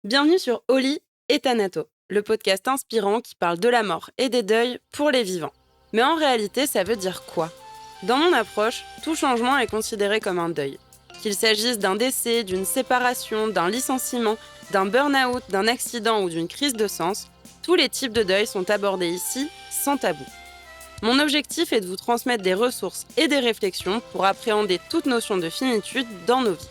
Bienvenue sur Oli et Thanato, le podcast inspirant qui parle de la mort et des deuils pour les vivants. Mais en réalité, ça veut dire quoi ? Dans mon approche, tout changement est considéré comme un deuil. Qu'il s'agisse d'un décès, d'une séparation, d'un licenciement, d'un burn-out, d'un accident ou d'une crise de sens, tous les types de deuil sont abordés ici sans tabou. Mon objectif est de vous transmettre des ressources et des réflexions pour appréhender toute notion de finitude dans nos vies.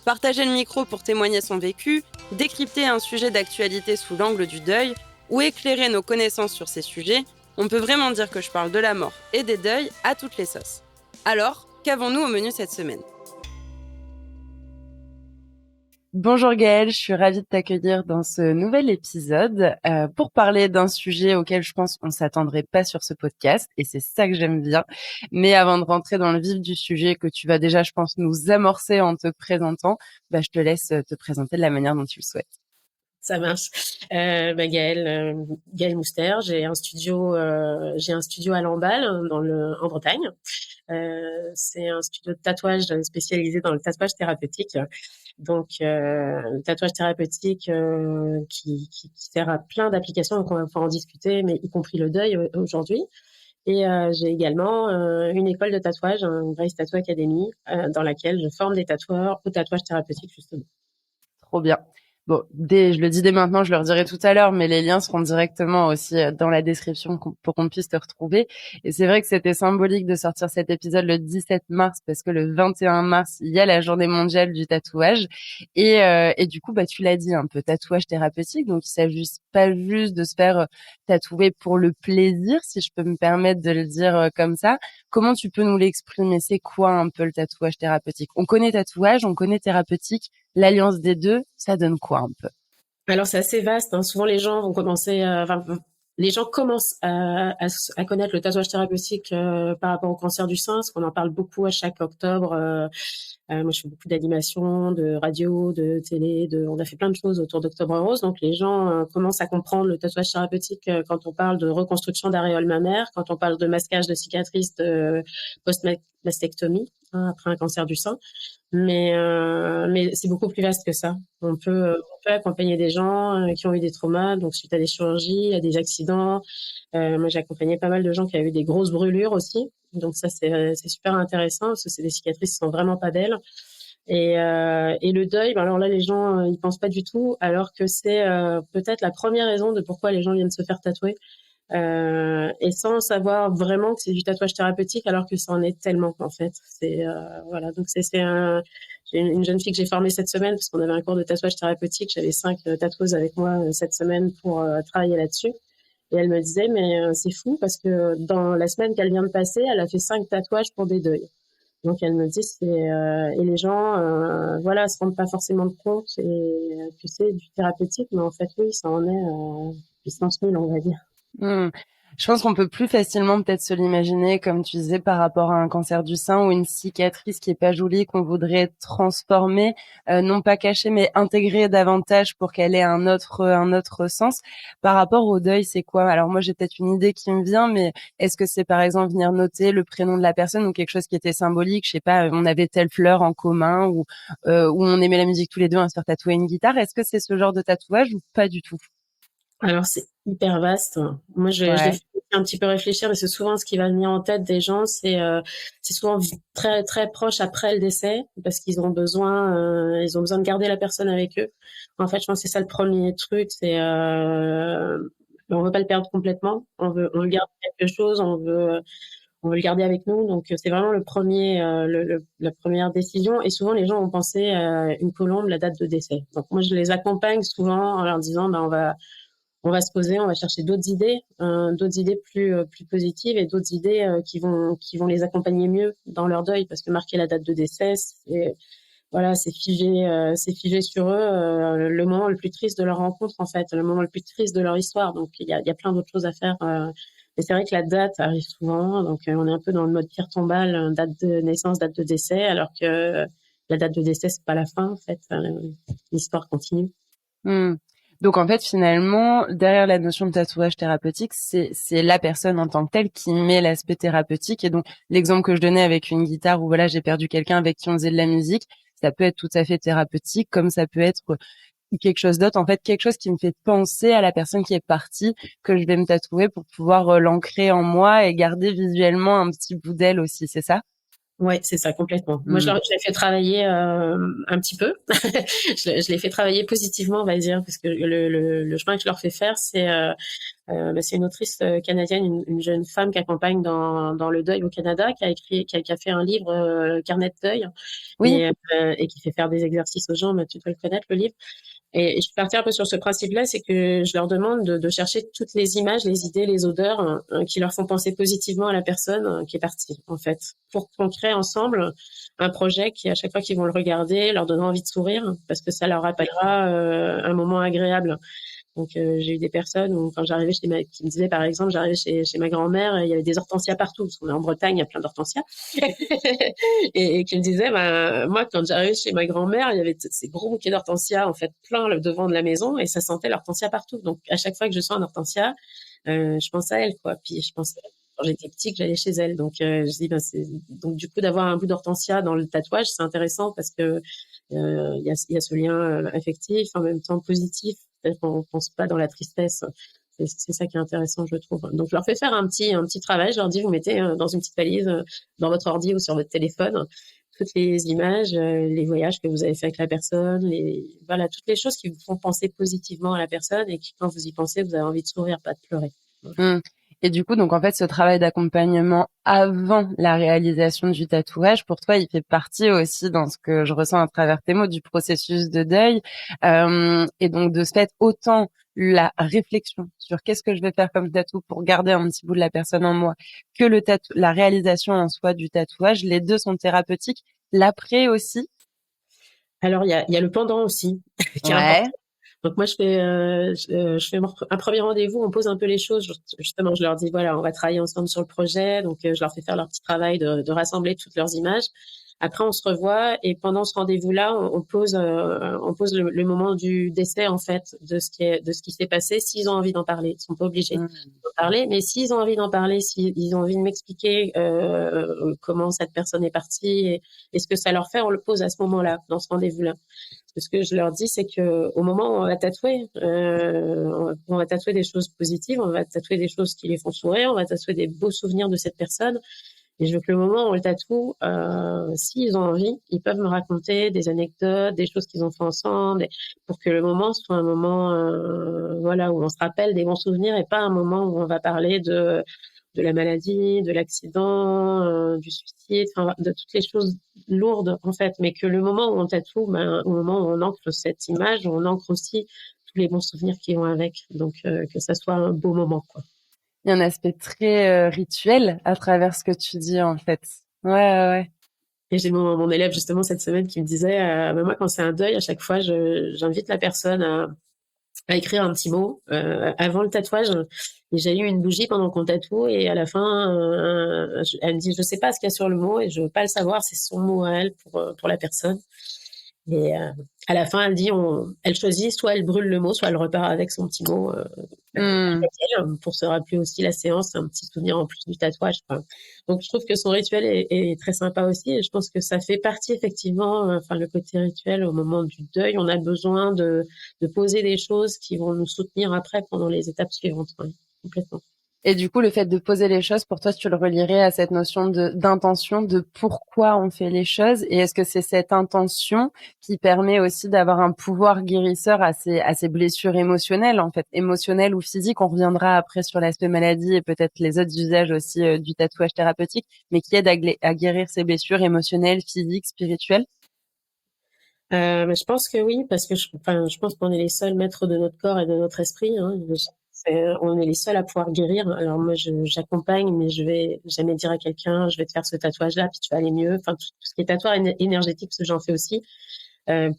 Partager le micro pour témoigner son vécu, décrypter un sujet d'actualité sous l'angle du deuil ou éclairer nos connaissances sur ces sujets, on peut vraiment dire que je parle de la mort et des deuils à toutes les sauces. Alors, qu'avons-nous au menu cette semaine ? Bonjour Gaëlle, je suis ravie de t'accueillir dans ce nouvel épisode pour parler d'un sujet auquel je pense qu'on ne s'attendrait pas sur ce podcast et c'est ça que j'aime bien. Mais avant de rentrer dans le vif du sujet que tu vas déjà, je pense, nous amorcer en te présentant, je te laisse te présenter de la manière dont tu le souhaites. Ça marche. Gaëlle Mouster, j'ai un studio à Lamballe en Bretagne. C'est un studio de tatouage spécialisé dans le tatouage thérapeutique. Donc, le tatouage thérapeutique qui sert à plein d'applications, donc on va pouvoir en discuter, mais y compris le deuil aujourd'hui. Et j'ai également une école de tatouage, une Grace Tattoo Academy, dans laquelle je forme des tatoueurs au tatouage thérapeutique justement. Trop bien. Bon, je le dis dès maintenant, je le redirai tout à l'heure, mais les liens seront directement aussi dans la description pour qu'on puisse te retrouver. Et c'est vrai que c'était symbolique de sortir cet épisode le 17 mars parce que le 21 mars, il y a la journée mondiale du tatouage. Et du coup, tu l'as dit, un peu tatouage thérapeutique. Donc, il s'agit pas juste de se faire tatouer pour le plaisir, si je peux me permettre de le dire comme ça. Comment tu peux nous l'exprimer ? C'est quoi un peu le tatouage thérapeutique ? On connaît tatouage, on connaît thérapeutique. L'alliance des deux, ça donne quoi un peu ? Alors c'est assez vaste. Souvent les gens vont commencer, les gens commencent à connaître le tatouage thérapeutique par rapport au cancer du sein, parce qu'on en parle beaucoup à chaque octobre. Moi, je fais beaucoup d'animation, de radio, de télé, on a fait plein de choses autour d'Octobre Rose. Donc les gens commencent à comprendre le tatouage thérapeutique quand on parle de reconstruction d'aréoles mammaires, quand on parle de masquage de cicatrices post-mastectomie après un cancer du sein. Mais c'est beaucoup plus vaste que ça. On peut accompagner des gens qui ont eu des traumas, donc suite à des chirurgies, à des accidents. Moi, j'ai accompagné pas mal de gens qui avaient eu des grosses brûlures aussi. Donc ça, c'est super intéressant parce que c'est des cicatrices qui sont vraiment pas belles. Et le deuil, alors là, les gens ils pensent pas du tout, alors que c'est peut-être la première raison de pourquoi les gens viennent se faire tatouer. Et sans savoir vraiment que c'est du tatouage thérapeutique, alors que ça en est tellement en fait. C'est voilà. Donc j'ai une jeune fille que j'ai formée cette semaine parce qu'on avait un cours de tatouage thérapeutique. J'avais 5 tatoueuses avec moi cette semaine pour travailler là-dessus. Et elle me disait mais c'est fou parce que dans la semaine qu'elle vient de passer, elle a fait 5 tatouages pour des deuils. Donc elle me dit et les gens voilà se rendent pas forcément compte que c'est du thérapeutique, mais en fait oui, ça en est puissance 1000 on va dire. Je pense qu'on peut plus facilement peut-être se l'imaginer, comme tu disais, par rapport à un cancer du sein ou une cicatrice qui est pas jolie, qu'on voudrait transformer, non pas cacher, mais intégrer davantage pour qu'elle ait un autre sens. Par rapport au deuil, c'est quoi ? Alors moi, j'ai peut-être une idée qui me vient, mais est-ce que c'est par exemple venir noter le prénom de la personne ou quelque chose qui était symbolique ? Je sais pas, on avait telle fleur en commun ou où on aimait la musique tous les deux, à se faire tatouer une guitare. Est-ce que c'est ce genre de tatouage ou pas du tout ? Alors, c'est hyper vaste. Moi, je l'ai Ouais. fait un petit peu réfléchir, mais c'est souvent ce qui va venir en tête des gens, c'est souvent très très proche après le décès, parce qu'ils ont ils ont besoin de garder la personne avec eux. En fait, je pense que c'est ça le premier truc, on veut pas le perdre complètement, on le garde quelque chose, on veut le garder avec nous. Donc, c'est vraiment le premier, la première décision. Et souvent, les gens ont pensé à une colombe, la date de décès. Donc, moi, je les accompagne souvent en leur disant, on va se poser, on va chercher d'autres idées plus positives et d'autres idées qui vont les accompagner mieux dans leur deuil, parce que marquer la date de décès, c'est figé sur eux le moment le plus triste de leur rencontre en fait, le moment le plus triste de leur histoire. Donc il y a plein d'autres choses à faire. Mais c'est vrai que la date arrive souvent, donc on est un peu dans le mode pierre tombale, date de naissance, date de décès, alors que la date de décès c'est pas la fin en fait, l'histoire continue. Donc en fait finalement derrière la notion de tatouage thérapeutique c'est la personne en tant que telle qui met l'aspect thérapeutique et donc l'exemple que je donnais avec une guitare où voilà j'ai perdu quelqu'un avec qui on faisait de la musique, ça peut être tout à fait thérapeutique comme ça peut être quelque chose d'autre, en fait, quelque chose qui me fait penser à la personne qui est partie, que je vais me tatouer pour pouvoir l'ancrer en moi et garder visuellement un petit bout d'elle aussi, c'est ça? Ouais, c'est ça, complètement. Moi, Mmh. je l'ai fait travailler, un petit peu. Je l'ai fait travailler positivement, on va dire, parce que le chemin que je leur fais faire, c'est une autrice, canadienne, une jeune femme qui accompagne dans le deuil au Canada, qui a fait un livre, Carnet de deuil Oui, et qui fait faire des exercices aux gens, mais tu dois le connaître, le livre. Et je suis partie un peu sur ce principe-là, c'est que je leur demande de chercher toutes les images, les idées, les odeurs qui leur font penser positivement à la personne qui est partie, en fait, pour qu'on crée ensemble un projet qui, à chaque fois qu'ils vont le regarder, leur donnera envie de sourire, parce que ça leur rappellera un moment agréable. Donc, j'ai eu des personnes où, quand j'arrivais qui me disaient, par exemple, j'arrivais chez ma grand-mère, il y avait des hortensias partout, parce qu'on est en Bretagne, il y a plein d'hortensias. Et qui me disaient, ben, moi, quand j'arrivais chez ma grand-mère, il y avait ces gros bouquets d'hortensias, en fait, plein le devant de la maison, et ça sentait l'hortensia partout. Donc, à chaque fois que je sens un hortensia, je pense à elle, quoi. Puis, je pensais, quand j'étais petite, que j'allais chez elle. Donc, je dis, ben, donc, du coup, d'avoir un bout d'hortensia dans le tatouage, c'est intéressant parce que, il y a ce lien affectif, en même temps positif. C'est-à-dire qu'on ne pense pas dans la tristesse. C'est ça qui est intéressant, je trouve. Donc, je leur fais faire un petit travail. Je leur dis, vous mettez dans une petite valise, dans votre ordi ou sur votre téléphone, toutes les images, les voyages que vous avez fait avec la personne, voilà, toutes les choses qui vous font penser positivement à la personne et qui, quand vous y pensez, vous avez envie de sourire, pas de pleurer. mmh. Et du coup, donc en fait, ce travail d'accompagnement avant la réalisation du tatouage, pour toi, il fait partie aussi, dans ce que je ressens à travers tes mots, du processus de deuil. Et donc, de ce fait, autant la réflexion sur qu'est-ce que je vais faire comme tatou pour garder un petit bout de la personne en moi, que la réalisation en soi du tatouage, les deux sont thérapeutiques. L'après aussi. Alors, il y a le pendant aussi, qui est important. Ouais. Donc moi, je fais un premier rendez-vous, on pose un peu les choses. Justement, je leur dis, voilà, on va travailler ensemble sur le projet. Donc, je leur fais faire leur petit travail de rassembler toutes leurs images. Après, on se revoit et pendant ce rendez-vous-là, on pose le moment du décès, en fait, de ce qui s'est passé. S'ils ont envie d'en parler, ils sont pas obligés Mmh. d'en parler, mais s'ils ont envie d'en parler, s'ils ont envie de m'expliquer comment cette personne est partie et ce que ça leur fait, on le pose à ce moment-là, dans ce rendez-vous-là. Ce que je leur dis, c'est que au moment où on va tatouer, on va tatouer des choses positives, on va tatouer des choses qui les font sourire, on va tatouer des beaux souvenirs de cette personne. Et je veux que le moment où on le tatoue, s'ils ont envie, ils peuvent me raconter des anecdotes, des choses qu'ils ont fait ensemble, pour que le moment soit un moment, voilà, où on se rappelle des bons souvenirs et pas un moment où on va parler de la maladie, de l'accident, du suicide, enfin, de toutes les choses lourdes, en fait. Mais que le moment où on tatoue, ben, au moment où on ancre cette image, on ancre aussi tous les bons souvenirs qui vont avec. Donc, que ça soit un beau moment, quoi. Il y a un aspect très rituel à travers ce que tu dis, en fait. Ouais, ouais, ouais. Et j'ai mon élève justement cette semaine qui me disait, bah, moi quand c'est un deuil, à chaque fois, j'invite la personne à écrire un petit mot avant le tatouage. Et j'allume une bougie pendant qu'on tatoue et à la fin, elle me dit, je sais pas ce qu'il y a sur le mot et je veux pas le savoir, c'est son mot à elle pour la personne. Et à la fin, elle dit, elle choisit, soit elle brûle le mot, soit elle repart avec son petit mot Mmh. avec elle, pour se rappeler aussi la séance, un petit souvenir en plus du tatouage. Quoi. Donc je trouve que son rituel est très sympa aussi et je pense que ça fait partie effectivement, enfin le côté rituel au moment du deuil, on a besoin de poser des choses qui vont nous soutenir après pendant les étapes suivantes. Ouais, complètement. Et du coup, le fait de poser les choses, pour toi, tu le relierais à cette notion d'intention, de pourquoi on fait les choses. Et est-ce que c'est cette intention qui permet aussi d'avoir un pouvoir guérisseur à ces blessures émotionnelles, en fait, émotionnelles ou physiques? On reviendra après sur l'aspect maladie et peut-être les autres usages aussi du tatouage thérapeutique, mais qui aide à guérir ces blessures émotionnelles, physiques, spirituelles. Mais je pense que oui, parce que enfin, je pense qu'on est les seuls maîtres de notre corps et de notre esprit. Hein. On est les seuls à pouvoir guérir. Alors moi, j'accompagne, mais je vais jamais dire à quelqu'un, je vais te faire ce tatouage-là, puis tu vas aller mieux. Enfin, tout ce qui est tatouage énergétique, parce que j'en fais aussi.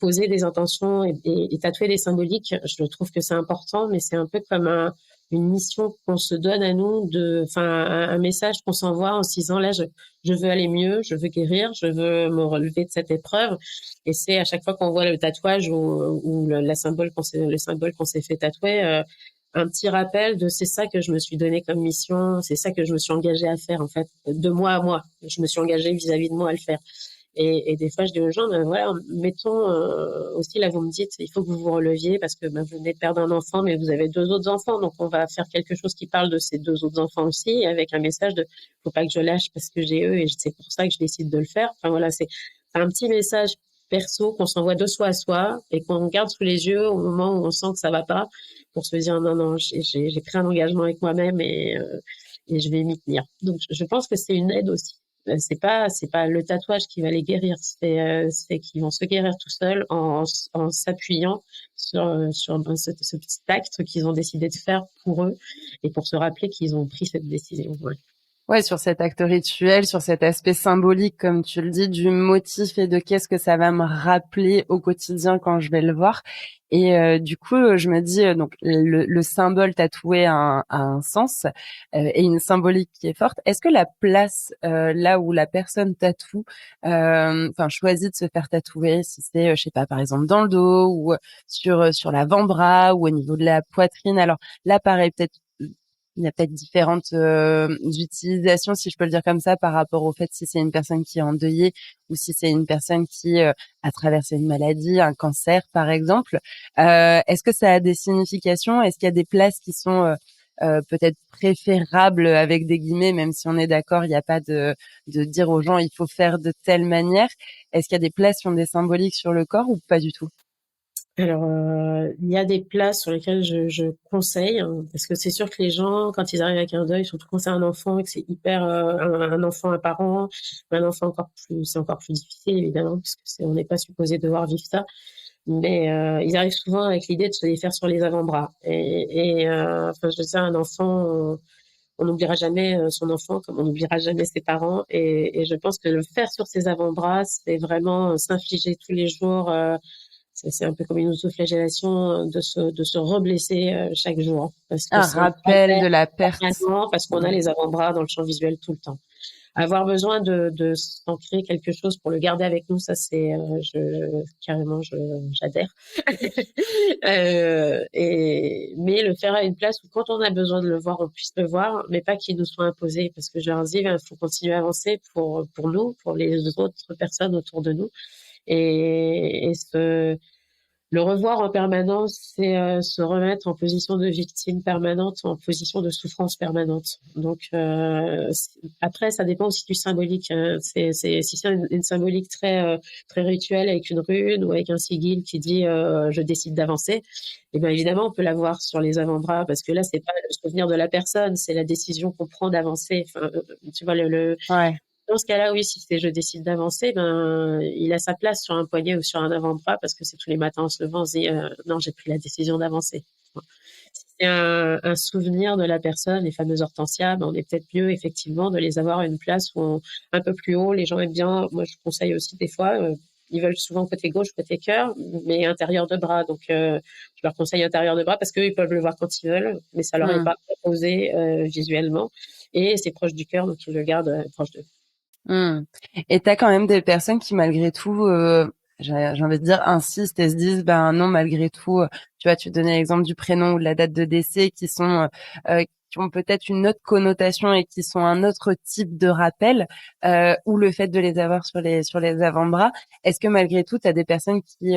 Poser des intentions et tatouer des symboliques, je trouve que c'est important, mais c'est un peu comme une mission qu'on se donne à nous, enfin un message qu'on s'envoie en se disant là, je veux aller mieux, je veux guérir, je veux me relever de cette épreuve. Et c'est à chaque fois qu'on voit le tatouage ou le symbole qu'on s'est fait tatouer, un petit rappel de c'est ça que je me suis donné comme mission, c'est ça que je me suis engagée à faire en fait, de moi à moi. Je me suis engagée vis-à-vis de moi à le faire. Et des fois, je dis aux gens, voilà, mettons aussi, là, vous me dites, il faut que vous vous releviez parce que vous venez de perdre un enfant, mais vous avez deux autres enfants. Donc, on va faire quelque chose qui parle de ces deux autres enfants aussi, avec un message de faut pas que je lâche parce que j'ai eux et c'est pour ça que je décide de le faire. Enfin, voilà, c'est un petit message perso qu'on s'envoie de soi à soi et qu'on garde sous les yeux au moment où on sent que ça va pas pour se dire non, non, j'ai pris un engagement avec moi-même et je vais m'y tenir. Donc, je pense que c'est une aide aussi. C'est pas le tatouage qui va les guérir, c'est qu'ils vont se guérir tout seuls en s'appuyant sur ce petit acte qu'ils ont décidé de faire pour eux et pour se rappeler qu'ils ont pris cette décision. Ouais. Ouais, sur cet acte rituel, sur cet aspect symbolique, comme tu le dis, du motif et de qu'est-ce que ça va me rappeler au quotidien quand je vais le voir. Et du coup, je me dis, donc le symbole tatoué a un sens et une symbolique qui est forte. Est-ce que la place là où la personne tatoue, enfin choisit de se faire tatouer, si c'est, je sais pas, par exemple dans le dos ou sur l'avant-bras ou au niveau de la poitrine. Alors là, pareil, peut-être il y a peut-être différentes utilisations, si je peux le dire comme ça, par rapport au fait si c'est une personne qui est endeuillée ou si c'est une personne qui a traversé une maladie, un cancer, par exemple. Est-ce que ça a des significations? Est-ce qu'il y a des places qui sont peut-être préférables avec des guillemets, même si on est d'accord, il n'y a pas de dire aux gens il faut faire de telle manière. Est-ce qu'il y a des places qui ont des symboliques sur le corps ou pas du tout? Alors, il y a des places sur lesquelles je conseille, hein, parce que c'est sûr que les gens, quand ils arrivent avec un deuil, surtout quand c'est un enfant et que c'est hyper, un enfant, un parent, un enfant c'est encore plus difficile évidemment, parce que on n'est pas supposé devoir vivre ça. Mais ils arrivent souvent avec l'idée de se les faire sur les avant-bras. Enfin, je veux dire, un enfant, on n'oubliera jamais son enfant comme on n'oubliera jamais ses parents. Et je pense que le faire sur ses avant-bras, c'est vraiment s'infliger tous les jours. C'est un peu comme une autoflagellation de se reblesser chaque jour. Parce que Un c'est un rappel rappel de la perte. permanent, parce qu'on a les avant-bras dans le champ visuel tout le temps. Avoir besoin de s'en créer quelque chose pour le garder avec nous, ça c'est carrément j'adhère. Mais le faire à une place où quand on a besoin de le voir, on puisse le voir, mais pas qu'il nous soit imposé, parce que je leur dis, il faut continuer à avancer pour nous, pour les autres personnes autour de nous, et le revoir en permanence, c'est se remettre en position de victime permanente, en position de souffrance permanente. Donc après, ça dépend aussi du symbolique. Si c'est une symbolique très rituelle avec une rune ou avec un sigil qui dit je décide d'avancer, et bien évidemment on peut l'avoir sur les avant-bras parce que là c'est pas le souvenir de la personne, c'est la décision qu'on prend d'avancer. Enfin, tu vois Ouais. dans ce cas-là, oui, si c'est je décide d'avancer, ben, il a sa place sur un poignet ou sur un avant-bras parce que c'est tous les matins en se levant, on se dit non, j'ai pris la décision d'avancer. Si c'est un souvenir de la personne, les fameuses hortensias, ben, on est peut-être mieux effectivement de les avoir à une place un peu plus haut. Les gens aiment bien. Moi, je conseille aussi des fois. Ils veulent souvent côté gauche, côté cœur, mais intérieur de bras. Donc, je leur conseille intérieur de bras parce qu'eux, ils peuvent le voir quand ils veulent, mais ça leur est Hmm. pas proposé visuellement. Et c'est proche du cœur, donc ils le gardent proche d'eux. Hmm. Et t'as quand même des personnes qui, malgré tout, j'ai envie de dire, insistent et se disent, ben non, malgré tout, tu vois, tu donnais l'exemple du prénom ou de la date de décès, qui ont peut-être une autre connotation et qui sont un autre type de rappel, ou le fait de les avoir sur les avant-bras. Est-ce que malgré tout, t'as des personnes qui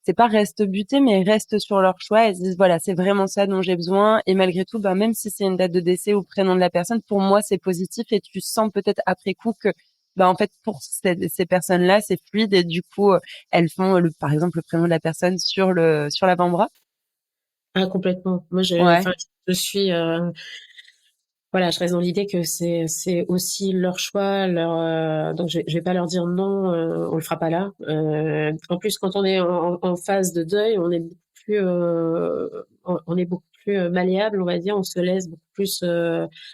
c'est pas restent butées, mais restent sur leur choix et se disent, voilà, c'est vraiment ça dont j'ai besoin. Et malgré tout, ben, même si c'est une date de décès ou prénom de la personne, pour moi, c'est positif et tu sens peut-être après coup que, ben, en fait, pour ces personnes-là, c'est fluide et du coup, elles font par exemple, le prénom de la personne sur l'avant-bras. Ah, complètement. Moi, Ouais. enfin, je suis, voilà, je reste dans l'idée que c'est aussi leur choix, donc je vais pas leur dire non, on le fera pas là. En plus, quand on est en phase de deuil, on est beaucoup plus malléable, on va dire. On se laisse beaucoup plus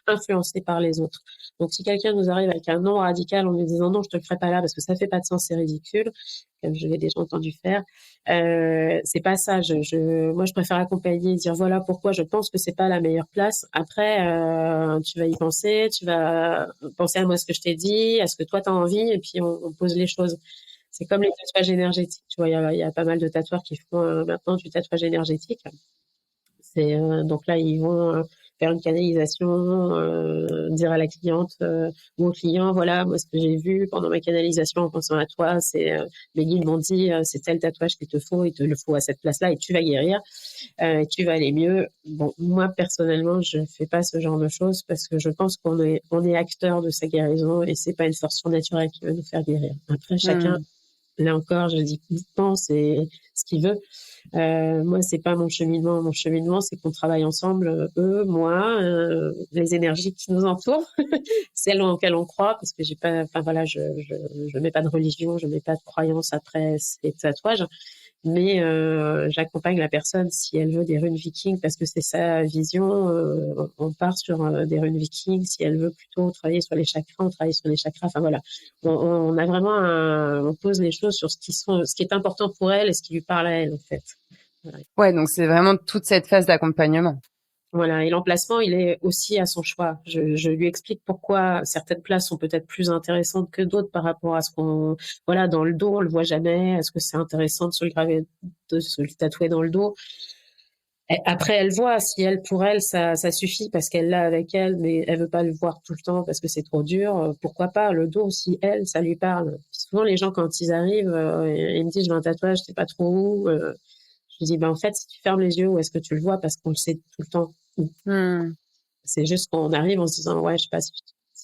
influencer par les autres. Donc, si quelqu'un nous arrive avec un non radical en nous disant non, je te le ferai pas là parce que ça fait pas de sens, c'est ridicule, comme je l'ai déjà entendu faire. C'est pas ça. Moi, je préfère accompagner et dire voilà pourquoi je pense que c'est pas la meilleure place. Après, tu vas y penser, tu vas penser à moi ce que je t'ai dit, à ce que toi t'as envie, et puis on pose les choses. C'est comme les tatouages énergétiques. Tu vois, il y a pas mal de tatoueurs qui font maintenant du tatouage énergétique. Donc là, ils vont faire une canalisation, dire à la cliente ou au client, voilà, moi ce que j'ai vu pendant ma canalisation en pensant à toi, c'est mes guides m'ont dit c'est tel tatouage qu'il te faut, il te le faut à cette place-là et tu vas guérir, tu vas aller mieux. Bon, moi personnellement, je ne fais pas ce genre de choses parce que je pense qu'on est acteur de sa guérison et c'est pas une force surnaturelle qui va nous faire guérir. Après, chacun, Hmm. là encore, je dis pense et ce qu'il veut. Moi, c'est pas mon cheminement. Mon cheminement, c'est qu'on travaille ensemble, eux, moi, les énergies qui nous entourent, celles auxquelles on croit, parce que j'ai pas, enfin voilà, je mets pas de religion, je mets pas de croyance après ces tatouages, mais j'accompagne la personne si elle veut des runes vikings parce que c'est sa vision. On part sur des runes vikings. Si elle veut plutôt travailler sur les chakras, on travaille sur les chakras. Enfin voilà, on a vraiment on pose les choses sur ce qui est important pour elle et ce qui lui parle à elle en fait. Voilà. Ouais, donc c'est vraiment toute cette phase d'accompagnement. Voilà, et l'emplacement, il est aussi à son choix. Je lui explique pourquoi certaines places sont peut-être plus intéressantes que d'autres par rapport à ce qu'on... Voilà, dans le dos, on le voit jamais. Est-ce que c'est intéressant de se le graver, de se le tatouer dans le dos? Et après, elle voit, si elle, pour elle, ça suffit parce qu'elle l'a avec elle, mais elle veut pas le voir tout le temps parce que c'est trop dur. Pourquoi pas le dos, si elle, ça lui parle. Souvent, les gens, quand ils arrivent, ils me disent, je veux un tatouage, je sais pas trop où. Je lui dis, ben, en fait, si tu fermes les yeux, où est-ce que tu le vois? Parce qu'on le sait tout le temps. Hmm. C'est juste qu'on arrive en se disant, ouais, je sais pas si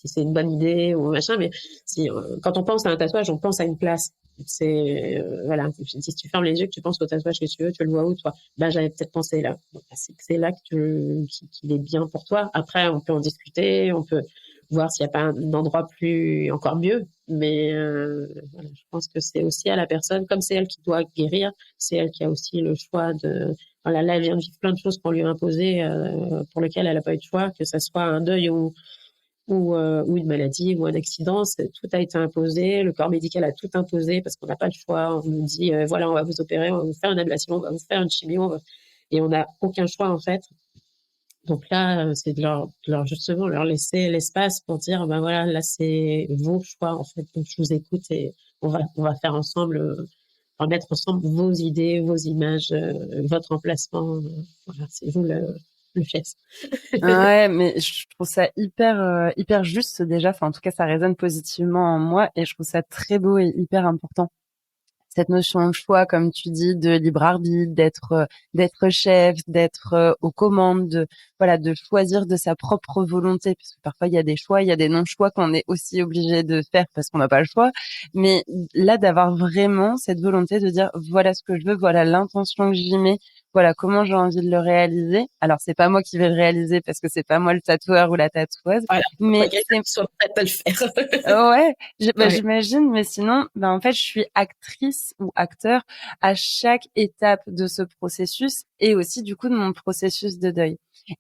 c'est une bonne idée ou machin, mais si, quand on pense à un tatouage, on pense à une place. C'est, voilà, si tu fermes les yeux, que tu penses au tatouage que tu veux, tu le vois où, toi? Ben, j'avais peut-être pensé là. Bon, ben, c'est là que qu'il est bien pour toi. Après, on peut en discuter, on peut voir s'il n'y a pas un endroit plus, encore mieux. Mais, voilà, je pense que c'est aussi à la personne, comme c'est elle qui doit guérir, c'est elle qui a aussi le choix de, voilà, là, elle vient de vivre plein de choses qu'on lui a imposées, pour lesquelles elle n'a pas eu de choix, que ce soit un deuil ou une maladie ou un accident. Tout a été imposé. Le corps médical a tout imposé parce qu'on n'a pas le choix. On nous dit, voilà, on va vous opérer, on va vous faire une ablation, on va vous faire une chimio. Et on n'a aucun choix, en fait. Donc là, c'est de leur justement leur laisser l'espace pour dire, ben voilà, là, c'est vos choix, en fait. Donc, je vous écoute et on va faire ensemble, enfin, mettre ensemble vos idées, vos images, votre emplacement. Voilà, c'est vous le chef. Ouais, mais je trouve ça hyper juste déjà. Enfin, en tout cas, ça résonne positivement en moi et je trouve ça très beau et hyper important. Cette notion de choix, comme tu dis, de libre arbitre, d'être chef, d'être aux commandes, voilà, de choisir de sa propre volonté, parce que parfois il y a des choix, il y a des non-choix qu'on est aussi obligé de faire parce qu'on n'a pas le choix. Mais là, d'avoir vraiment cette volonté de dire voilà ce que je veux, voilà l'intention que j'y mets, voilà comment j'ai envie de le réaliser. Alors c'est pas moi qui vais le réaliser parce que c'est pas moi le tatoueur ou la tatoueuse, Voilà, faut pas mais quelqu'un c'est qui soit prête à le faire. ouais, Ouais. j'imagine, mais sinon, en fait, je suis actrice ou acteur à chaque étape de ce processus et aussi du coup de mon processus de deuil.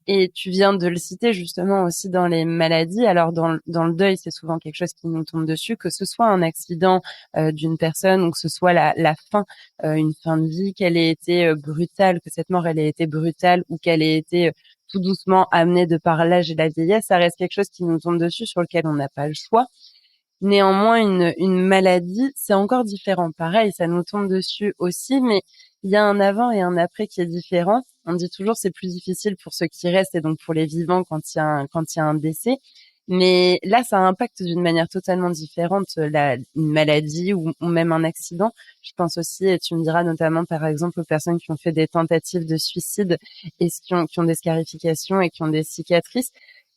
Et tu viens de le citer justement aussi dans les maladies. Alors dans le deuil, c'est souvent quelque chose qui nous tombe dessus, que ce soit un accident d'une personne ou que ce soit la fin, une fin de vie, qu'elle ait été brutale, que cette mort elle ait été brutale ou qu'elle ait été tout doucement amenée de par l'âge et la vieillesse, ça reste quelque chose qui nous tombe dessus, sur lequel on n'a pas le choix. Néanmoins, une maladie, c'est encore différent. Pareil, ça nous tombe dessus aussi, mais il y a un avant et un après qui est différent. On dit toujours c'est plus difficile pour ceux qui restent et donc pour les vivants quand il y a un décès. Mais là, ça impacte d'une manière totalement différente une maladie ou même un accident. Je pense aussi, et tu me diras notamment par exemple aux personnes qui ont fait des tentatives de suicide et qui ont des scarifications et qui ont des cicatrices.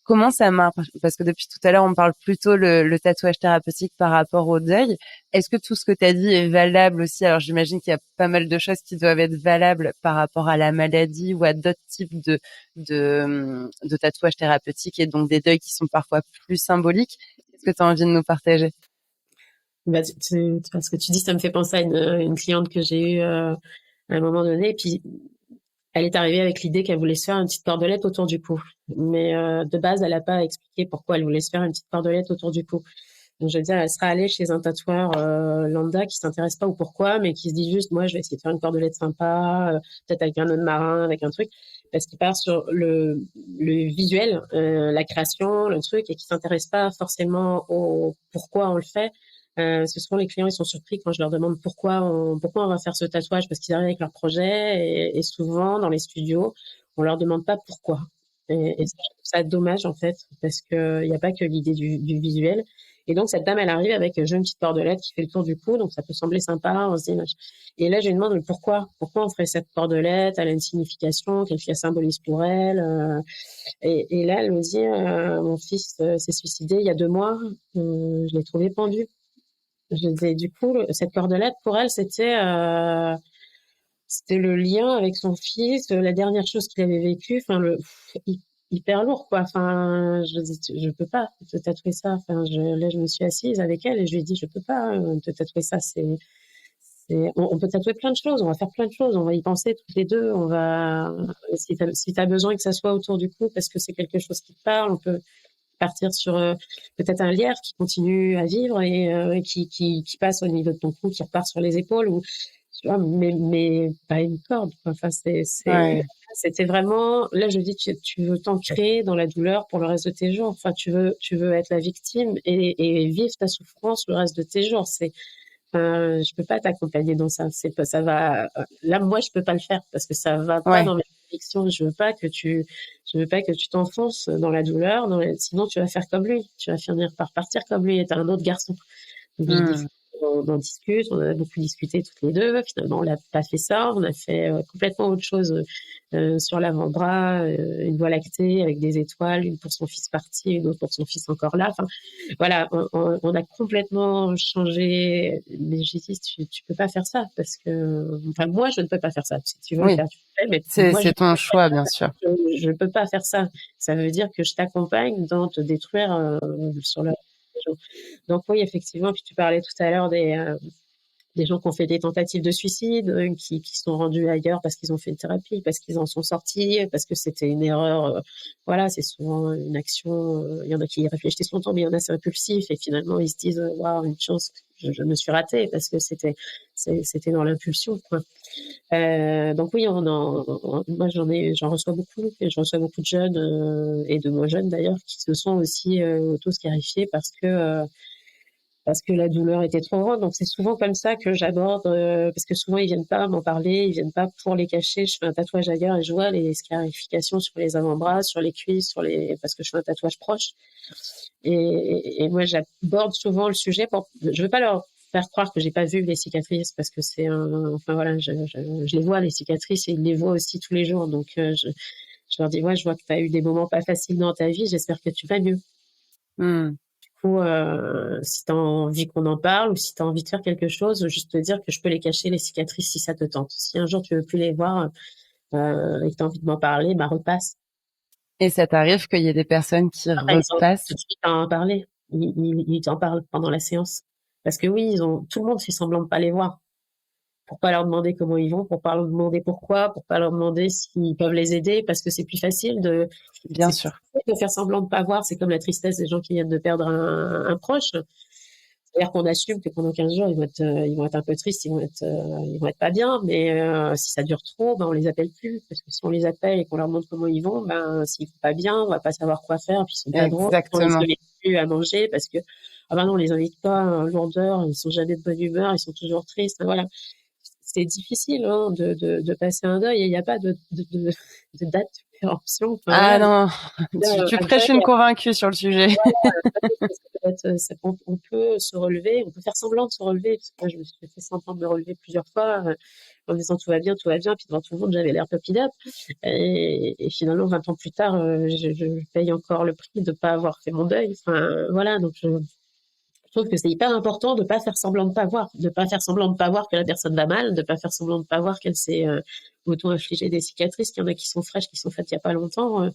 Comment ça marche? Parce que depuis tout à l'heure, on parle plutôt le tatouage thérapeutique par rapport au deuil. Est-ce que tout ce que tu as dit est valable aussi? Alors, j'imagine qu'il y a pas mal de choses qui doivent être valables par rapport à la maladie ou à d'autres types de tatouages thérapeutiques et donc des deuils qui sont parfois plus symboliques. Qu'est-ce que tu as envie de nous partager? Bah, ce que tu dis, ça me fait penser à une cliente que j'ai eue à un moment donné. Et puis, elle est arrivée avec l'idée qu'elle voulait se faire une petite cordelette autour du cou. Mais de base, elle n'a pas expliqué pourquoi elle voulait se faire une petite cordelette autour du cou. Donc, je veux dire, elle sera allée chez un tatoueur lambda qui s'intéresse pas au pourquoi, mais qui se dit juste, moi, je vais essayer de faire une cordelette sympa, peut-être avec un nœud de marin, avec un truc, parce qu'il part sur le visuel, la création, le truc, et qui s'intéresse pas forcément au pourquoi on le fait. Ce sont les clients, ils sont surpris quand je leur demande pourquoi on va faire ce tatouage, parce qu'ils arrivent avec leur projet, et souvent, dans les studios, on leur demande pas pourquoi. Et ça, je trouve ça dommage, en fait, parce qu'il y a pas que l'idée du visuel. Et donc, cette dame, elle arrive avec une petite cordelette qui fait le tour du cou, donc ça peut sembler sympa. On se dit, et là, je lui demande, mais pourquoi on ferait cette cordelette? Elle a une signification, qu'elle symbolise pour elle. Et là, elle me dit, mon fils s'est suicidé il y a 2 mois, je l'ai trouvé pendu. Je disais, du coup, cette cordelette, pour elle, c'était le lien avec son fils, la dernière chose qu'il avait vécue, enfin, hyper lourd, quoi. Enfin, je dis, je peux pas te tatouer ça. Enfin, là, je me suis assise avec elle et je lui ai dit, je peux pas te tatouer ça. On peut tatouer plein de choses, on va faire plein de choses, on va y penser toutes les deux, si t'as besoin que ça soit autour du cou parce que c'est quelque chose qui te parle, on peut partir sur peut-être un lierre qui continue à vivre et qui passe au niveau de ton cou, qui repart sur les épaules, ou tu vois, mais pas une corde, quoi. Enfin, Ouais. c'était vraiment, là, je dis, tu veux t'ancrer dans la douleur pour le reste de tes jours. Enfin, tu veux être la victime et vivre ta souffrance le reste de tes jours. Je peux pas t'accompagner dans ça. C'est pas, ça va. Là, moi, je peux pas le faire parce que ça va pas Ouais. dans mes convictions. Je veux pas que tu t'enfonces dans la douleur. Sinon, tu vas faire comme lui. Tu vas finir par partir comme lui et t'as un autre garçon. Donc, j'ai dit, Hmm. on en discute. On a beaucoup discuté toutes les deux. Finalement, on n'a pas fait ça. On a fait complètement autre chose sur l'avant-bras, une voie lactée avec des étoiles, une pour son fils parti, une autre pour son fils encore là. Enfin, voilà, on a complètement changé. Mais j'ai dit, tu peux pas faire ça parce que, enfin, moi, je ne peux pas faire ça. Si tu veux le Oui, faire, tu le fais, mais c'est moi, c'est ton choix, bien sûr. je peux pas faire ça. Ça veut dire que je t'accompagne dans te détruire sur le. Donc oui, effectivement. Puis tu parlais tout à l'heure des gens qui ont fait des tentatives de suicide, qui sont rendus ailleurs parce qu'ils ont fait une thérapie, parce qu'ils en sont sortis, parce que c'était une erreur. Voilà, c'est souvent une action. Il y en a qui y réfléchissent longtemps, mais il y en a c'est impulsif et finalement ils se disent waouh, une chance, je me suis ratée parce que c'était dans l'impulsion, quoi. Donc oui, moi j'en reçois beaucoup et je reçois beaucoup de jeunes et de moins jeunes d'ailleurs qui se sont aussi auto-scarifiés parce que la douleur était trop grande. Donc c'est souvent comme ça que j'aborde, parce que souvent ils viennent pas m'en parler, ils viennent pas pour les cacher. Je fais un tatouage ailleurs et je vois les scarifications sur les avant-bras, sur les cuisses, parce que je fais un tatouage proche. Et moi j'aborde souvent le sujet je veux pas leur faire croire que j'ai pas vu les cicatrices parce que enfin voilà, je les vois les cicatrices et ils les voient aussi tous les jours. Donc je leur dis, ouais, je vois que tu as eu des moments pas faciles dans ta vie, j'espère que tu vas mieux. Hmm. Ou si tu as envie qu'on en parle ou si tu as envie de faire quelque chose, juste te dire que je peux les cacher, les cicatrices, si ça te tente. Si un jour tu veux plus les voir et que tu as envie de m'en parler, bah repasse. Et ça t'arrive qu'il y ait des personnes qui Ah bah, ils sont tout repassent? de suite à en parler. Ils t'en parlent pendant la séance. Parce que oui, tout le monde fait semblant de pas les voir. Pour pas leur demander comment ils vont, pour pas leur demander pourquoi, pour pas leur demander s'ils peuvent les aider, parce que Bien c'est plus sûr. facile de faire semblant de pas voir. C'est comme la tristesse des gens qui viennent de perdre un proche. C'est-à-dire qu'on assume que pendant 15 jours, ils vont être un peu tristes, ils vont être pas bien, mais si ça dure trop, ben, on les appelle plus. Parce que si on les appelle et qu'on leur demande comment ils vont, ben, s'ils vont pas bien, on va pas savoir quoi faire, puis ils sont pas drôles, on les Exactement. invite plus à manger parce que, ah ben non, on les invite pas, lourdeur, ils sont jamais de bonne humeur, ils sont toujours tristes, voilà. C'est difficile, hein, de passer un deuil et il n'y a pas de date de péremption. Enfin, Ah voilà. non, tu Un prêches une deuil, convaincue sur le sujet. on peut se relever, on peut faire semblant de se relever. Parce que moi, je me suis fait semblant de me relever plusieurs fois en disant tout va bien. Puis devant tout le monde, j'avais l'air puppy up. Et finalement, 20 ans plus tard, je paye encore le prix de ne pas avoir fait mon deuil. Enfin, voilà. Donc, je trouve que c'est hyper important de ne pas faire semblant de pas voir, de pas faire semblant de pas voir que la personne va mal, de pas faire semblant de pas voir qu'elle s'est auto-infligé des cicatrices, qu'il y en a qui sont fraîches, qui sont faites il y a pas longtemps.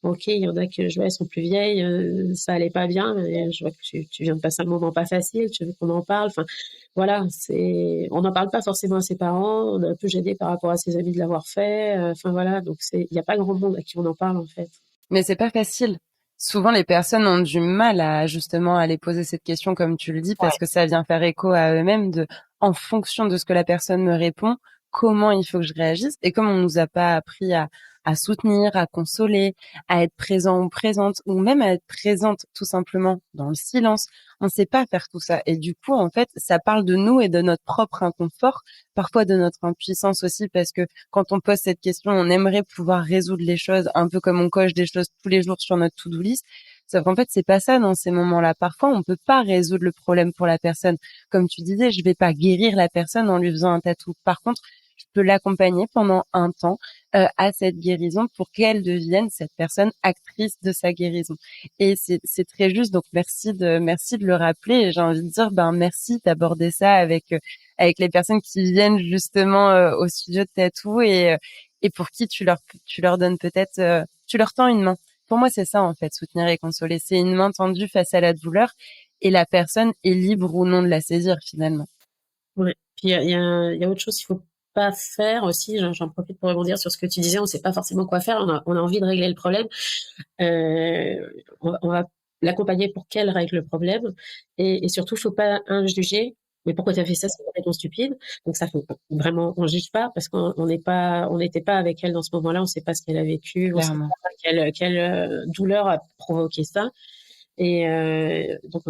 OK, il y en a que je vois, elles sont plus vieilles, ça allait pas bien, et je vois que tu viens de passer un moment pas facile, tu veux qu'on en parle. Enfin, voilà, on n'en parle pas forcément à ses parents, on est un peu gêné par rapport à ses amis de l'avoir fait. Enfin voilà, donc il n'y a pas grand monde à qui on en parle en fait. Mais c'est pas facile. Souvent, les personnes ont du mal à justement aller poser cette question, comme tu le dis, Ouais. parce que ça vient faire écho à eux-mêmes en fonction de ce que la personne me répond, comment il faut que je réagisse. Et comme on nous a pas appris à soutenir, à consoler, à être présent ou présente, ou même à être présente tout simplement dans le silence. On ne sait pas faire tout ça. Et du coup, en fait, ça parle de nous et de notre propre inconfort, parfois de notre impuissance aussi, parce que quand on pose cette question, on aimerait pouvoir résoudre les choses un peu comme on coche des choses tous les jours sur notre to-do list. Sauf qu'en fait, c'est pas ça dans ces moments-là. Parfois, on peut pas résoudre le problème pour la personne. Comme tu disais, je vais pas guérir la personne en lui faisant un tatou. Par contre, je peux l'accompagner pendant un temps à cette guérison pour qu'elle devienne cette personne actrice de sa guérison. Et c'est très juste. Donc merci de le rappeler. Et j'ai envie de dire merci d'aborder ça avec les personnes qui viennent justement au studio de tatou et pour qui tu leur donnes peut-être tu leur tends une main. Pour moi, c'est ça, en fait, soutenir et consoler. C'est une main tendue face à la douleur et la personne est libre ou non de la saisir, finalement. Ouais. Puis il y a autre chose qu'il faut pas faire aussi, j'en profite pour rebondir sur ce que tu disais, on sait pas forcément quoi faire, on a envie de régler le problème. On va l'accompagner pour qu'elle règle le problème et surtout, faut pas juger: «Mais pourquoi tu as fait ça? C'est complètement stupide». Donc ça, faut vraiment on juge pas parce on n'était pas avec elle dans ce moment-là, on sait pas ce qu'elle a vécu, on sait Clairement. pas quelle douleur a provoqué ça et donc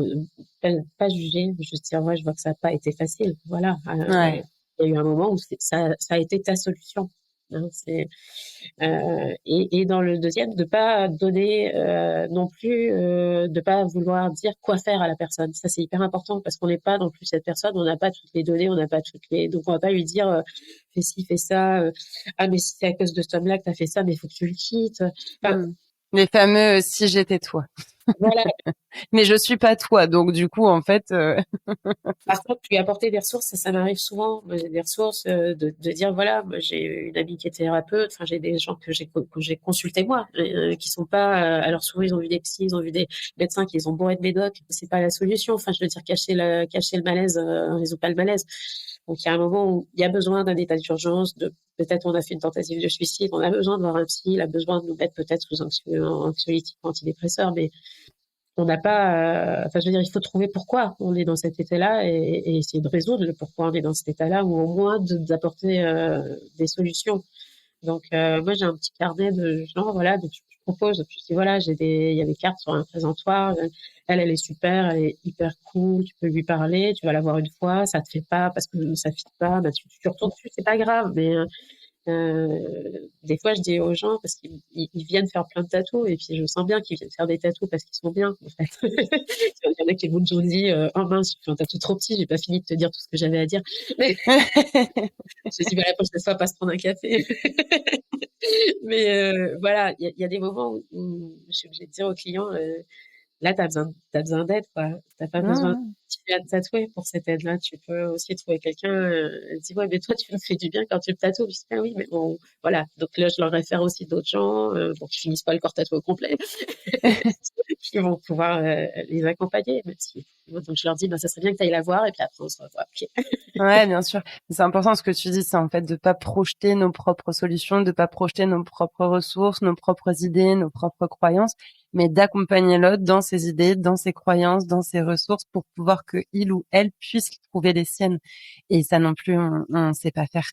pas juger, juste dire: «Ouais, je vois que ça a pas été facile». Voilà, Ouais, il y a eu un moment où ça a été ta solution, hein, et dans le deuxième, de pas donner, non plus, de pas vouloir dire quoi faire à la personne. Ça, c'est hyper important parce qu'on n'est pas non plus cette personne, on n'a pas toutes les données, on n'a pas toutes les donc on va pas lui dire, «Fais ci, fais ça, ah mais si c'est à cause de cet homme-là que tu as fait ça, mais il faut que tu le quittes». Enfin, mmh. Les fameux «si j'étais toi». voilà. Mais je suis pas toi, donc du coup, en fait, Par contre, lui apporter des ressources, ça m'arrive souvent. Moi, j'ai des ressources, de dire voilà, moi j'ai une amie qui est thérapeute, enfin j'ai des gens que j'ai consultés moi, qui sont pas, alors souvent ils ont vu des psys, ils ont vu des médecins qui les ont bourrés de médoc, c'est pas la solution. Enfin, je veux dire cacher le malaise, on résout pas le malaise. Donc il y a un moment où il y a besoin d'un état d'urgence, de peut-être on a fait une tentative de suicide, on a besoin de voir un psy, il a besoin de nous mettre peut-être sous anxiolytique ou antidépresseur, mais on n'a pas, enfin, je veux dire, il faut trouver pourquoi on est dans cet état-là et essayer de résoudre le pourquoi on est dans cet état-là ou au moins d'apporter des solutions. Donc, moi, j'ai un petit carnet de gens, voilà, donc je propose, je dis, voilà, il y a des cartes sur un présentoir, elle est super, elle est hyper cool, tu peux lui parler, tu vas la voir une fois, ça te fait pas parce que ça fit pas, bah, tu retournes dessus, c'est pas grave, mais des fois, je dis aux gens, parce qu'ils viennent faire plein de tatous, et puis je sens bien qu'ils viennent faire des tatous parce qu'ils sont bien, en fait. Il y en a qui m'ont toujours dit, oh mince, j'ai fait un tatou trop petit, j'ai pas fini de te dire tout ce que j'avais à dire. Mais je dis, bah, la prochaine fois, passe prendre un café. Mais voilà, il y a des moments où je suis obligée de dire aux clients, là, t'as besoin d'aide, quoi. T'as pas non, besoin de non. continuer à te tatouer pour cette aide-là. Tu peux aussi trouver quelqu'un, elle dit: «Ouais, mais toi, tu me fais du bien quand tu me tatoues». Je dis: «Ah oui, mais bon», voilà. Donc là, je leur réfère aussi d'autres gens, pour qu'ils finissent pas le corps tatoué au complet, qui vont pouvoir, les accompagner, même si donc je leur dis: «Ben, ça serait bien que tu ailles la voir et puis après on se revoit». OK. Ouais, bien sûr. C'est important ce que tu dis, c'est en fait de pas projeter nos propres solutions, de pas projeter nos propres ressources, nos propres idées, nos propres croyances, mais d'accompagner l'autre dans ses idées, dans ses croyances, dans ses ressources pour pouvoir que il ou elle puisse trouver les siennes. Et ça non plus, on sait pas faire.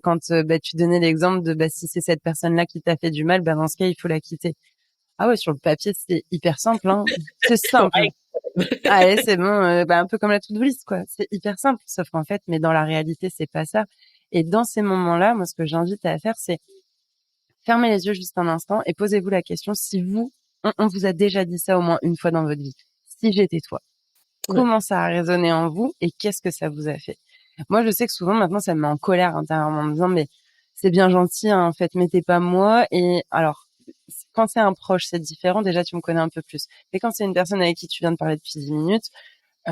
Quand tu donnais l'exemple de si c'est cette personne-là qui t'a fait du mal, dans ce cas, il faut la quitter. Ah ouais, sur le papier, c'est hyper simple, hein. C'est Bon, simple. allez. Allez, c'est bon, un peu comme la to-do list, quoi. C'est hyper simple, sauf qu'en fait, mais dans la réalité, c'est pas ça. Et dans ces moments-là, moi, ce que j'invite à faire, c'est fermer les yeux juste un instant et posez-vous la question si on vous a déjà dit ça au moins une fois dans votre vie. Si j'étais toi, Ouais. comment ça a résonné en vous et qu'est-ce que ça vous a fait? Moi, je sais que souvent, maintenant, ça me met en colère intérieurement en me disant, mais c'est bien gentil, hein, en fait, mais t'es pas moi. Et alors, quand c'est un proche, c'est différent. Déjà, tu me connais un peu plus. Mais quand c'est une personne avec qui tu viens de parler depuis 10 minutes,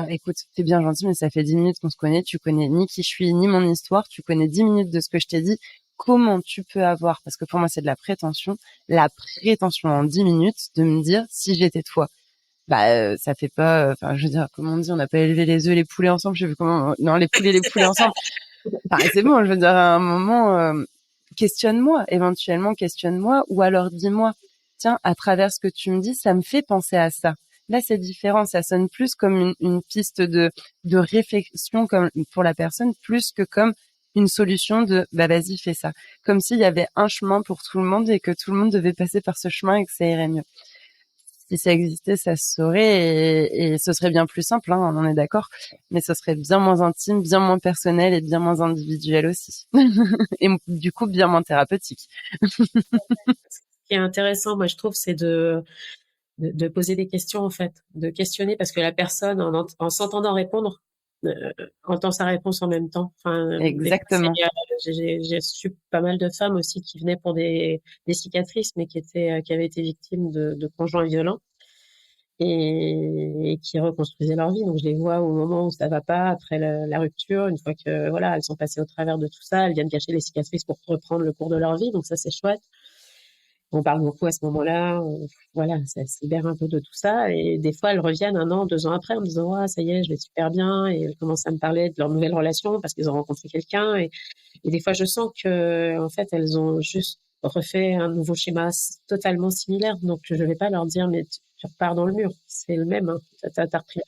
écoute, t'es bien gentil, mais ça fait 10 minutes qu'on se connaît. Tu connais ni qui je suis, ni mon histoire. Tu connais 10 minutes de ce que je t'ai dit. Comment tu peux avoir, parce que pour moi, c'est de la prétention en 10 minutes de me dire si j'étais toi. Ça fait pas, enfin, je veux dire, comment on dit, on n'a pas élevé les œufs et les poulets ensemble. Je sais plus comment, non, les poulets et les poulets ensemble. Enfin, c'est bon, je veux dire, à un moment, questionne-moi, éventuellement questionne-moi, ou alors dis-moi, tiens, à travers ce que tu me dis, ça me fait penser à ça. Là, c'est différent, ça sonne plus comme une piste de réflexion comme pour la personne, plus que comme une solution de bah vas-y fais ça, comme s'il y avait un chemin pour tout le monde et que tout le monde devait passer par ce chemin et que ça irait mieux. Si ça existait, ça se saurait et ce serait bien plus simple, hein, on est d'accord, mais ce serait bien moins intime, bien moins personnel et bien moins individuel aussi. Et du coup, bien moins thérapeutique. Ce qui est intéressant, moi, je trouve, c'est de poser des questions, en fait, de questionner, parce que la personne, en s'entendant répondre, entend sa réponse en même temps. Enfin, Exactement. j'ai su pas mal de femmes aussi qui venaient pour des cicatrices, mais qui avaient été victimes de conjoints violents et qui reconstruisaient leur vie. Donc, je les vois au moment où ça va pas, après la rupture, une fois que, voilà, elles sont passées au travers de tout ça, elles viennent cacher les cicatrices pour reprendre le cours de leur vie. Donc, ça, c'est chouette. On parle beaucoup à ce moment-là, voilà, ça se libère un peu de tout ça. Et des fois, elles reviennent 1 an, 2 ans après en me disant, ah, ça y est, je vais super bien. Et elles commencent à me parler de leur nouvelle relation parce qu'ils ont rencontré quelqu'un. Et des fois, je sens que, en fait, elles ont juste refait un nouveau schéma totalement similaire. Donc, je vais pas leur dire, mais tu repars dans le mur. C'est le même, hein. T'as repris.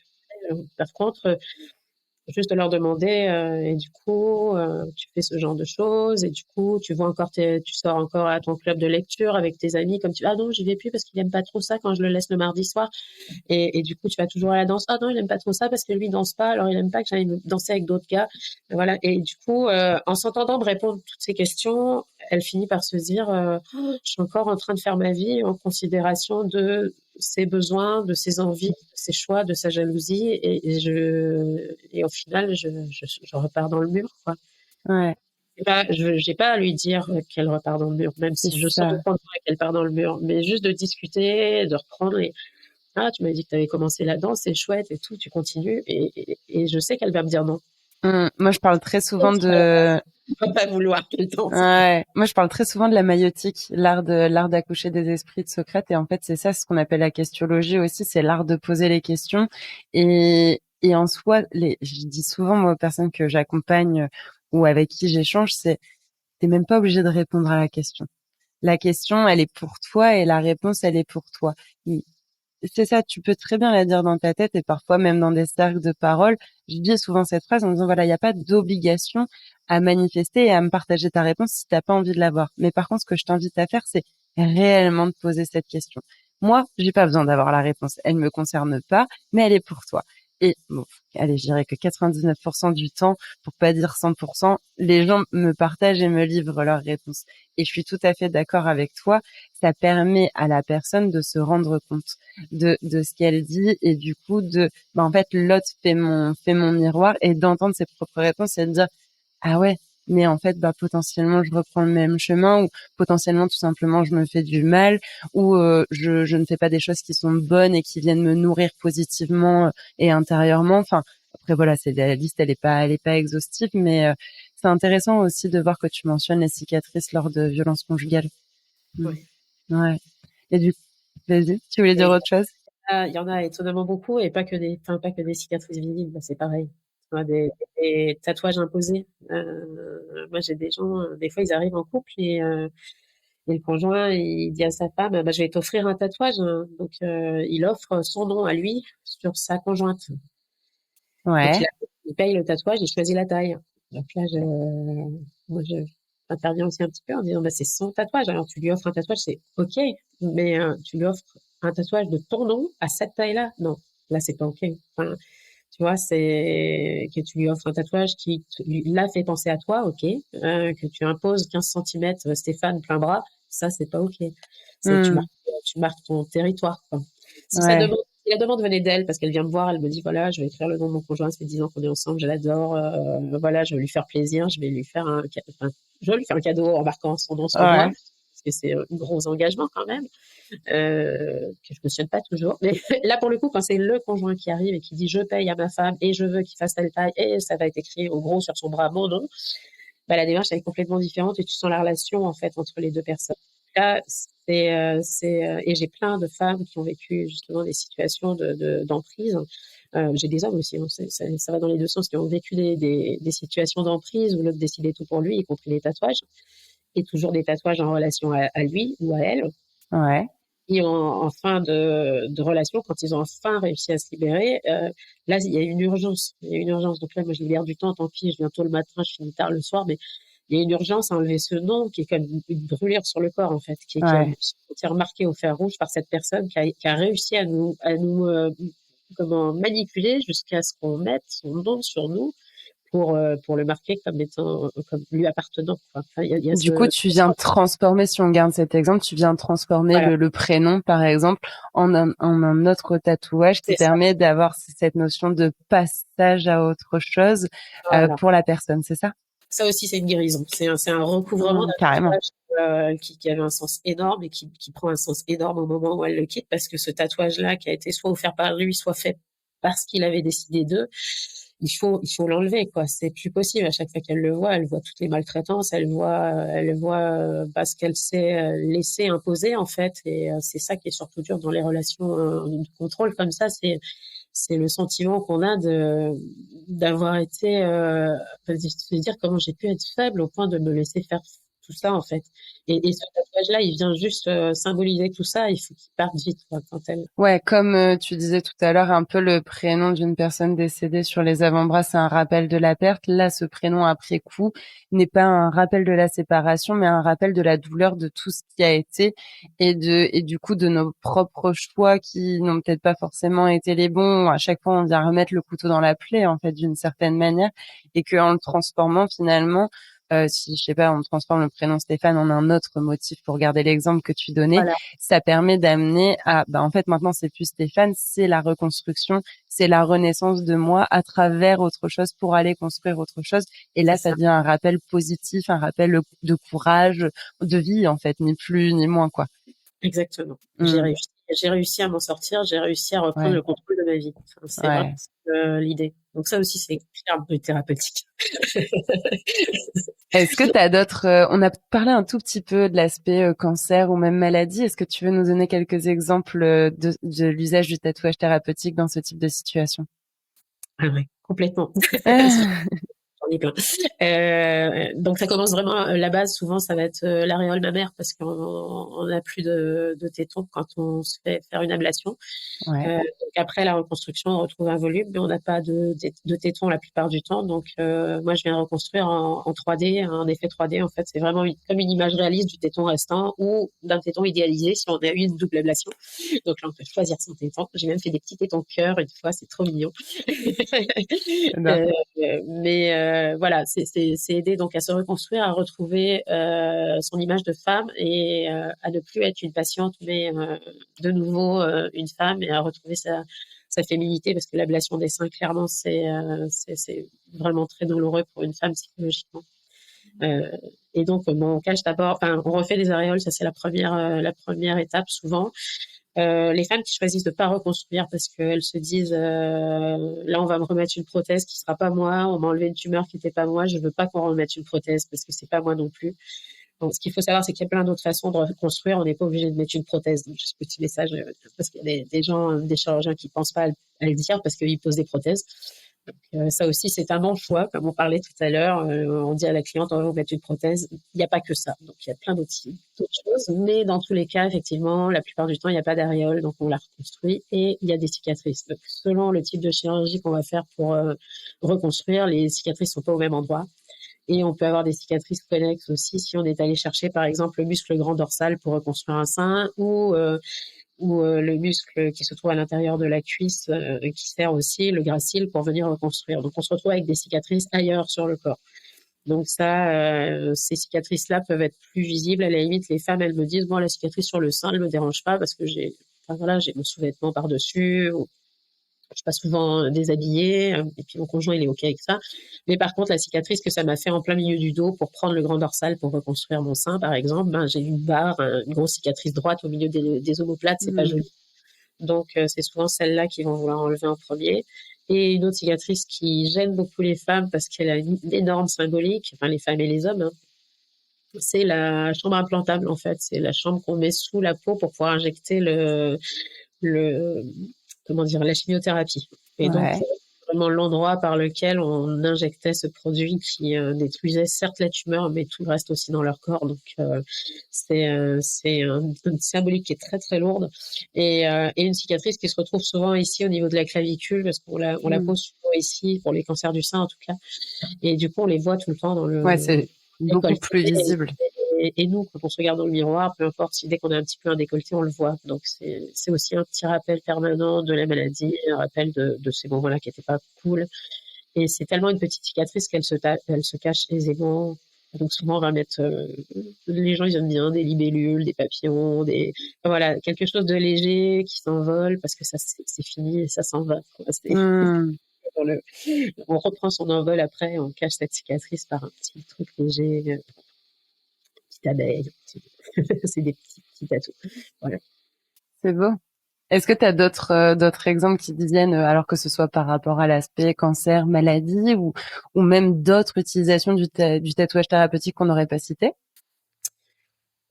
Par contre, juste de leur demander, et du coup, tu fais ce genre de choses et du coup, tu sors encore à ton club de lecture avec tes amis comme tu ah non, j'y vais plus parce qu'il aime pas trop ça quand je le laisse le mardi soir et du coup, tu vas toujours à la danse. Ah non, il aime pas trop ça parce que lui il danse pas, alors il aime pas que j'aille danser avec d'autres gars. Voilà et du coup, en s'entendant me répondre toutes ces questions, elle finit par se dire, «Oh, je suis encore en train de faire ma vie en considération de ses besoins, de ses envies, de ses choix, de sa jalousie et au final, je repars dans le mur, quoi. Ouais, J'ai pas à lui dire qu'elle repart dans le mur, même c'est si je sens au ça. fond de moi qu'elle part dans le mur, mais juste de discuter, de reprendre et «Ah, tu m'as dit que tu avais commencé la danse, c'est chouette et tout, tu continues?» et je sais qu'elle va me dire non. Moi, je parle très souvent Elle va pas vouloir qu'elle danse. ouais, moi, je parle très souvent de la maïotique, l'art d'accoucher des esprits de Socrate. Et en fait, c'est ça, ce qu'on appelle la questiologie aussi, c'est l'art de poser les questions. Et en soi, je dis souvent, moi, aux personnes que j'accompagne ou avec qui j'échange, t'es même pas obligé de répondre à la question. La question, elle est pour toi et la réponse, elle est pour toi. C'est ça, tu peux très bien la dire dans ta tête et parfois même dans des cercles de parole. Je dis souvent cette phrase en disant voilà, il n'y a pas d'obligation à manifester et à me partager ta réponse si t'as pas envie de l'avoir. Mais par contre, ce que je t'invite à faire, c'est réellement de poser cette question. Moi, j'ai pas besoin d'avoir la réponse. Elle me concerne pas, mais elle est pour toi. Et bon, allez, je dirais que 99% du temps, pour pas dire 100%, les gens me partagent et me livrent leurs réponses. Et je suis tout à fait d'accord avec toi. Ça permet à la personne de se rendre compte de ce qu'elle dit et du coup bah en fait l'autre fait mon miroir et d'entendre ses propres réponses et de dire ah ouais mais en fait bah potentiellement je reprends le même chemin ou potentiellement tout simplement je me fais du mal ou je ne fais pas des choses qui sont bonnes et qui viennent me nourrir positivement et intérieurement. Enfin après voilà, c'est la liste, elle est pas exhaustive, mais c'est intéressant aussi de voir que tu mentionnes les cicatrices lors de violences conjugales. Mm. Ouais. Ouais. Et du vas-y, tu voulais dire Et autre chose? il y en a étonnamment beaucoup et pas que des cicatrices visibles, bah, c'est pareil. Tu vois, des tatouages imposés. Moi, j'ai des gens, des fois, ils arrivent en couple et le conjoint, il dit à sa femme, bah, je vais t'offrir un tatouage, hein. Donc, il offre son nom à lui sur sa conjointe. Quand Ouais. il paye le tatouage, il choisit la taille. Donc là, moi, j'interviens aussi un petit peu en disant, bah, c'est son tatouage. Alors, tu lui offres un tatouage, c'est OK, mais tu lui offres un tatouage de ton nom à cette taille-là. Non, là, c'est pas OK. Enfin, tu vois, c'est que tu lui offres un tatouage qui l'a fait penser à toi, OK. Que tu imposes 15 centimètres Stéphane plein bras, ça, c'est pas OK. C'est Hmm. tu marques ton territoire, quoi. Si ça Ouais. demande Si la demande venait d'elle, parce qu'elle vient me voir, elle me dit: «Voilà, je vais écrire le nom de mon conjoint, ça fait 10 ans qu'on est ensemble, je l'adore, voilà, je veux lui faire plaisir, je vais lui faire je vais lui faire un cadeau en marquant son nom sur le doigt», Ouais. parce que c'est un gros engagement quand même, que je cautionne pas toujours. Mais là, pour le coup, quand c'est le conjoint qui arrive et qui dit: «Je paye à ma femme et je veux qu'il fasse telle taille» et ça va être écrit au gros sur son bras mon nom, bah, la démarche elle est complètement différente et tu sens la relation, en fait, entre les 2 personnes. Là, et j'ai plein de femmes qui ont vécu justement des situations d'emprise. J'ai des hommes aussi, hein, ça va dans les 2 sens, qui ont vécu des situations d'emprise où l'autre décidait tout pour lui, y compris les tatouages et toujours des tatouages en relation à lui ou à elle. Ouais. qui en fin de relation, quand ils ont enfin réussi à se libérer, là, il y a une urgence. Il y a une urgence. Donc là, moi, je libère du temps, tant pis, je viens tôt le matin, je finis tard le soir, mais il y a une urgence à enlever ce nom qui est comme une brûlure sur le corps, en fait, qui a Ouais. été remarqué au fer rouge par cette personne qui a réussi comment manipuler jusqu'à ce qu'on mette son nom sur nous pour le marquer comme étant, comme lui appartenant, quoi. Enfin, il y a Du coup, ce, tu viens de transformer, si on garde cet exemple, tu viens de transformer voilà, le prénom, par exemple, en un autre tatouage qui c'est ça. permet d'avoir cette notion de passage à autre chose Voilà. pour la personne, c'est ça? Ça aussi, c'est une guérison. C'est un recouvrement d'un Carrément. tatouage qui avait un sens énorme et qui prend un sens énorme au moment où elle le quitte, parce que ce tatouage-là, qui a été soit offert par lui, soit fait parce qu'il avait décidé d'eux, il faut l'enlever, quoi. C'est plus possible. À chaque fois qu'elle le voit, elle voit toutes les maltraitances, elle voit ce qu'elle s'est laissé imposer, en fait. Et c'est ça qui est surtout dur dans les relations de contrôle comme ça. C'est le sentiment qu'on a d'avoir été, de se dire comment j'ai pu être faible au point de me laisser faire tout ça, en fait. Et ce tatouage-là, il vient juste symboliser tout ça. Il faut qu'il parte vite, quoi, quand elle. Ouais, comme tu disais tout à l'heure, un peu le prénom d'une personne décédée sur les avant-bras, c'est un rappel de la perte. Là, ce prénom après coup n'est pas un rappel de la séparation, mais un rappel de la douleur de tout ce qui a été et du coup de nos propres choix qui n'ont peut-être pas forcément été les bons. À chaque fois, on vient remettre le couteau dans la plaie, en fait, d'une certaine manière, et qu'en le transformant finalement, si je sais pas, on transforme le prénom Stéphane en un autre motif pour garder l'exemple que tu donnais, Voilà, ça permet d'amener à, bah, en fait, maintenant, c'est plus Stéphane, c'est la reconstruction, c'est la renaissance de moi à travers autre chose pour aller construire autre chose. Et c'est là, ça ça. devient un rappel positif, un rappel de courage, de vie, en fait, ni plus ni moins, quoi. Exactement. Mm. J'ai réussi à m'en sortir, j'ai réussi à reprendre Ouais, le contrôle de ma vie. Enfin, c'est vraiment ouais. l'idée. Donc ça aussi, c'est clairement thérapeutique. Est-ce que tu as d'autres, on a parlé un tout petit peu de l'aspect cancer ou même maladie. Est-ce que tu veux nous donner quelques exemples de l'usage du tatouage thérapeutique dans ce type de situation? Ah ouais, complètement. J'en ai plein. Donc ça commence vraiment la base souvent ça va être l'aréole mammaire parce qu'on n'a plus de tétons quand on se fait faire une ablation. Ouais, Donc après la reconstruction, on retrouve un volume, mais on n'a pas de tétons la plupart du temps. Donc moi, je viens reconstruire en 3D, en effet 3D. En fait, c'est vraiment comme une image réaliste du téton restant ou d'un téton idéalisé si on a eu une double ablation. Donc là, on peut choisir son téton. J'ai même fait des petits tétons cœur une fois, c'est trop mignon. j'adore. Euh, mais voilà, c'est aider donc à se reconstruire, à retrouver son image de femme et à ne plus être une patiente, mais de nouveau une femme et à retrouver sa féminité parce que l'ablation des seins, clairement, c'est vraiment très douloureux pour une femme psychologiquement. Euh, et donc, bon, on cache d'abord, enfin, on refait des aréoles, ça c'est la première étape souvent. Les femmes qui choisissent de pas reconstruire parce qu'elles se disent là on va me remettre une prothèse qui sera pas moi, on m'a enlevé une tumeur qui n'était pas moi, je veux pas qu'on remette une prothèse parce que c'est pas moi non plus. Donc, ce qu'il faut savoir, c'est qu'il y a plein d'autres façons de reconstruire. On n'est pas obligé de mettre une prothèse. Donc, juste petit message, parce qu'il y a des gens, des chirurgiens qui pensent pas à le dire parce qu'ils posent des prothèses. Donc, ça aussi, c'est un non-choix, comme on parlait tout à l'heure. On dit à la cliente, on va vous mettre une prothèse. Il n'y a pas que ça. Donc, il y a plein d'autres choses. Mais dans tous les cas, effectivement, la plupart du temps, il n'y a pas d'aréole. Donc, on la reconstruit et il y a des cicatrices. Donc, selon le type de chirurgie qu'on va faire pour reconstruire, les cicatrices sont pas au même endroit. Et on peut avoir des cicatrices connexes aussi si on est allé chercher, par exemple, le muscle grand dorsal pour reconstruire un sein ou le muscle qui se trouve à l'intérieur de la cuisse qui sert aussi, le gracile, pour venir reconstruire. Donc, on se retrouve avec des cicatrices ailleurs sur le corps. Donc ça, ces cicatrices-là peuvent être plus visibles. À la limite, les femmes, elles me disent, bon, la cicatrice sur le sein, elle me dérange pas parce que enfin, voilà, j'ai mon sous-vêtement par-dessus, je suis pas souvent déshabillée, et puis mon conjoint, il est OK avec ça. Mais par contre, la cicatrice que ça m'a fait en plein milieu du dos pour prendre le grand dorsal pour reconstruire mon sein, par exemple, ben, j'ai une barre, une grosse cicatrice droite au milieu des omoplates, c'est pas Mm. joli. Donc, c'est souvent celle-là qu'ils vont vouloir enlever en premier. Et une autre cicatrice qui gêne beaucoup les femmes parce qu'elle a une énorme symbolique, enfin les femmes et les hommes, hein, c'est la chambre implantable en fait. C'est la chambre qu'on met sous la peau pour pouvoir injecter le comment dire, la chimiothérapie. Et donc, Ouais. vraiment l'endroit par lequel on injectait ce produit qui détruisait certes la tumeur, mais tout le reste aussi dans leur corps. Donc c'est une symbolique qui est très très lourde et une cicatrice qui se retrouve souvent ici au niveau de la clavicule parce qu'on la Mm. pose souvent ici pour les cancers du sein en tout cas. Et du coup on les voit tout le temps dans Ouais, le c'est beaucoup décolleté. plus visible. Et nous, quand on se regarde dans le miroir, peu importe si dès qu'on a un petit peu un décolleté, on le voit. Donc c'est aussi un petit rappel permanent de la maladie, un rappel de ces moments-là qui n'étaient pas cool. Et c'est tellement une petite cicatrice elle se cache aisément. Donc souvent on va mettre, les gens ils aiment bien des libellules, des papillons, enfin, voilà, quelque chose de léger qui s'envole parce que ça c'est fini et ça s'en va, quoi. Mm. Dans le, on reprend son envol après, on cache cette cicatrice par un petit truc léger, petite abeille. C'est des petits tatous. Voilà. C'est beau. Est-ce que tu as d'autres exemples qui te viennent, alors que ce soit par rapport à l'aspect cancer, maladie ou même d'autres utilisations du tatouage thérapeutique qu'on n'aurait pas cité?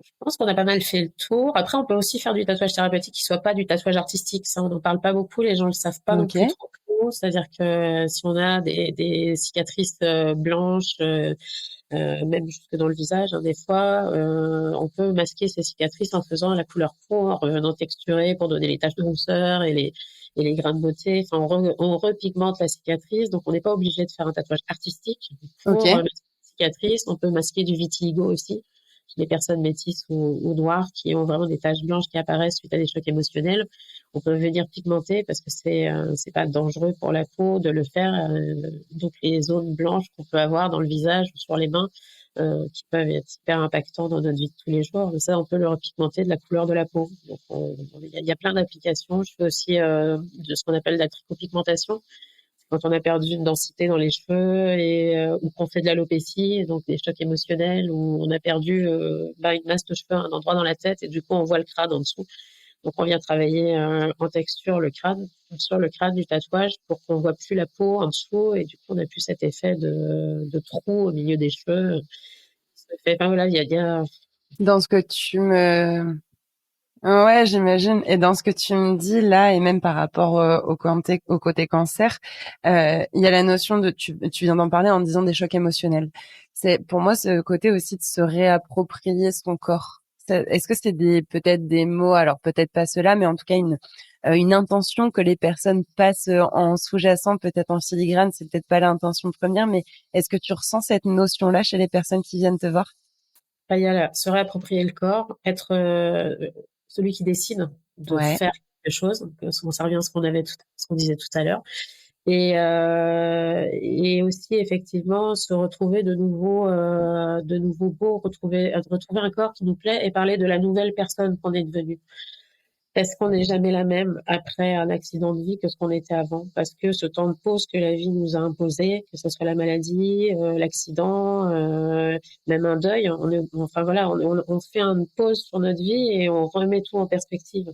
Je pense qu'on a pas mal fait le tour. Après, on peut aussi faire du tatouage thérapeutique qui soit pas du tatouage artistique. Ça, on n'en parle pas beaucoup. Les gens le savent pas non plus OK. trop. C'est-à-dire que si on a des cicatrices blanches, même jusque dans le visage, hein, des fois, on peut masquer ces cicatrices en faisant la couleur peau, en revenant texturer pour donner les taches de rousseur et les grains de beauté. Enfin, on repigmente la cicatrice, donc on n'est pas obligé de faire un tatouage artistique pour OK. masquer la cicatrice. On peut masquer du vitiligo aussi chez les personnes métisses ou noires qui ont vraiment des taches blanches qui apparaissent suite à des chocs émotionnels. On peut venir pigmenter parce que c'est pas dangereux pour la peau de le faire. Donc les zones blanches qu'on peut avoir dans le visage ou sur les mains qui peuvent être hyper impactants dans notre vie de tous les jours. Mais ça, on peut le repigmenter de la couleur de la peau. Donc, il y a plein d'applications. Je fais aussi de ce qu'on appelle la trichopigmentation. Quand on a perdu une densité dans les cheveux ou qu'on fait de l'alopécie, donc des chocs émotionnels, ou on a perdu une masse de cheveux à un endroit dans la tête et du coup on voit le crâne en dessous. Donc on vient travailler en texture le crâne, sur le crâne du tatouage pour qu'on voit plus la peau en dessous et du coup on n'a plus cet effet de trou au milieu des cheveux. Enfin, voilà, il y a Dans ce que tu me Ouais, j'imagine. Et dans ce que tu me dis là, et même par rapport au côté cancer, il y a la notion tu viens d'en parler en disant des chocs émotionnels. C'est pour moi ce côté aussi de se réapproprier son corps. Est-ce que c'est peut-être des mots, alors peut-être pas cela, mais en tout cas une intention que les personnes passent en sous-jacent, peut-être en filigrane, c'est peut-être pas l'intention première, mais est-ce que tu ressens cette notion-là chez les personnes qui viennent te voir? il y a se réapproprier le corps, être celui qui décide de Ouais. faire quelque chose. Donc, ça revient à ce qu'on disait tout à l'heure. Et aussi effectivement se retrouver de nouveau beau, retrouver un corps qui nous plaît et parler de la nouvelle personne qu'on est devenue. Est-ce qu'on n'est jamais la même après un accident de vie que ce qu'on était avant? Parce que ce temps de pause que la vie nous a imposé, que ce soit la maladie, l'accident, même un deuil, enfin voilà, on fait une pause sur notre vie et on remet tout en perspective.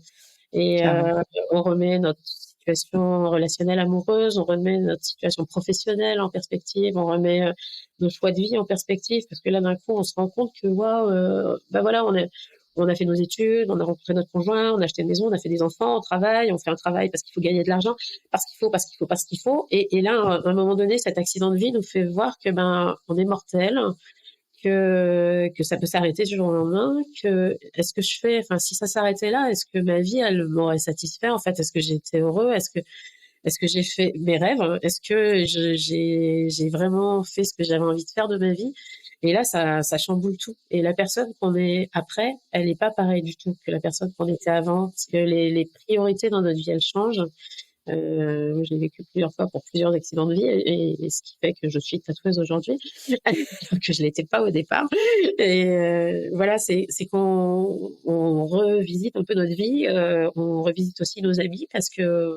Et Clairement. on remet notre situation relationnelle amoureuse, on remet notre situation professionnelle en perspective, on remet nos choix de vie en perspective, parce que là d'un coup on se rend compte que waouh, voilà, on a fait nos études, on a rencontré notre conjoint, on a acheté une maison, on a fait des enfants, on travaille, on fait un travail parce qu'il faut gagner de l'argent, parce qu'il faut. Et là, à un moment donné, cet accident de vie nous fait voir que on est mortel, que ça peut s'arrêter du jour au lendemain, que enfin, si ça s'arrêtait là, est-ce que ma vie, elle m'aurait satisfait, en fait? Est-ce que j'ai été heureux? Est-ce que j'ai fait mes rêves? Est-ce que j'ai vraiment fait ce que j'avais envie de faire de ma vie? Et là, ça chamboule tout. Et la personne qu'on est après, elle n'est pas pareille du tout que la personne qu'on était avant, parce que les priorités dans notre vie, elles changent. Moi, je l'ai vécu plusieurs fois pour plusieurs accidents de vie et ce qui fait que je suis tatoueuse aujourd'hui, alors que je l'étais pas au départ. Et voilà, c'est qu'on revisite un peu notre vie, on revisite aussi nos amis parce que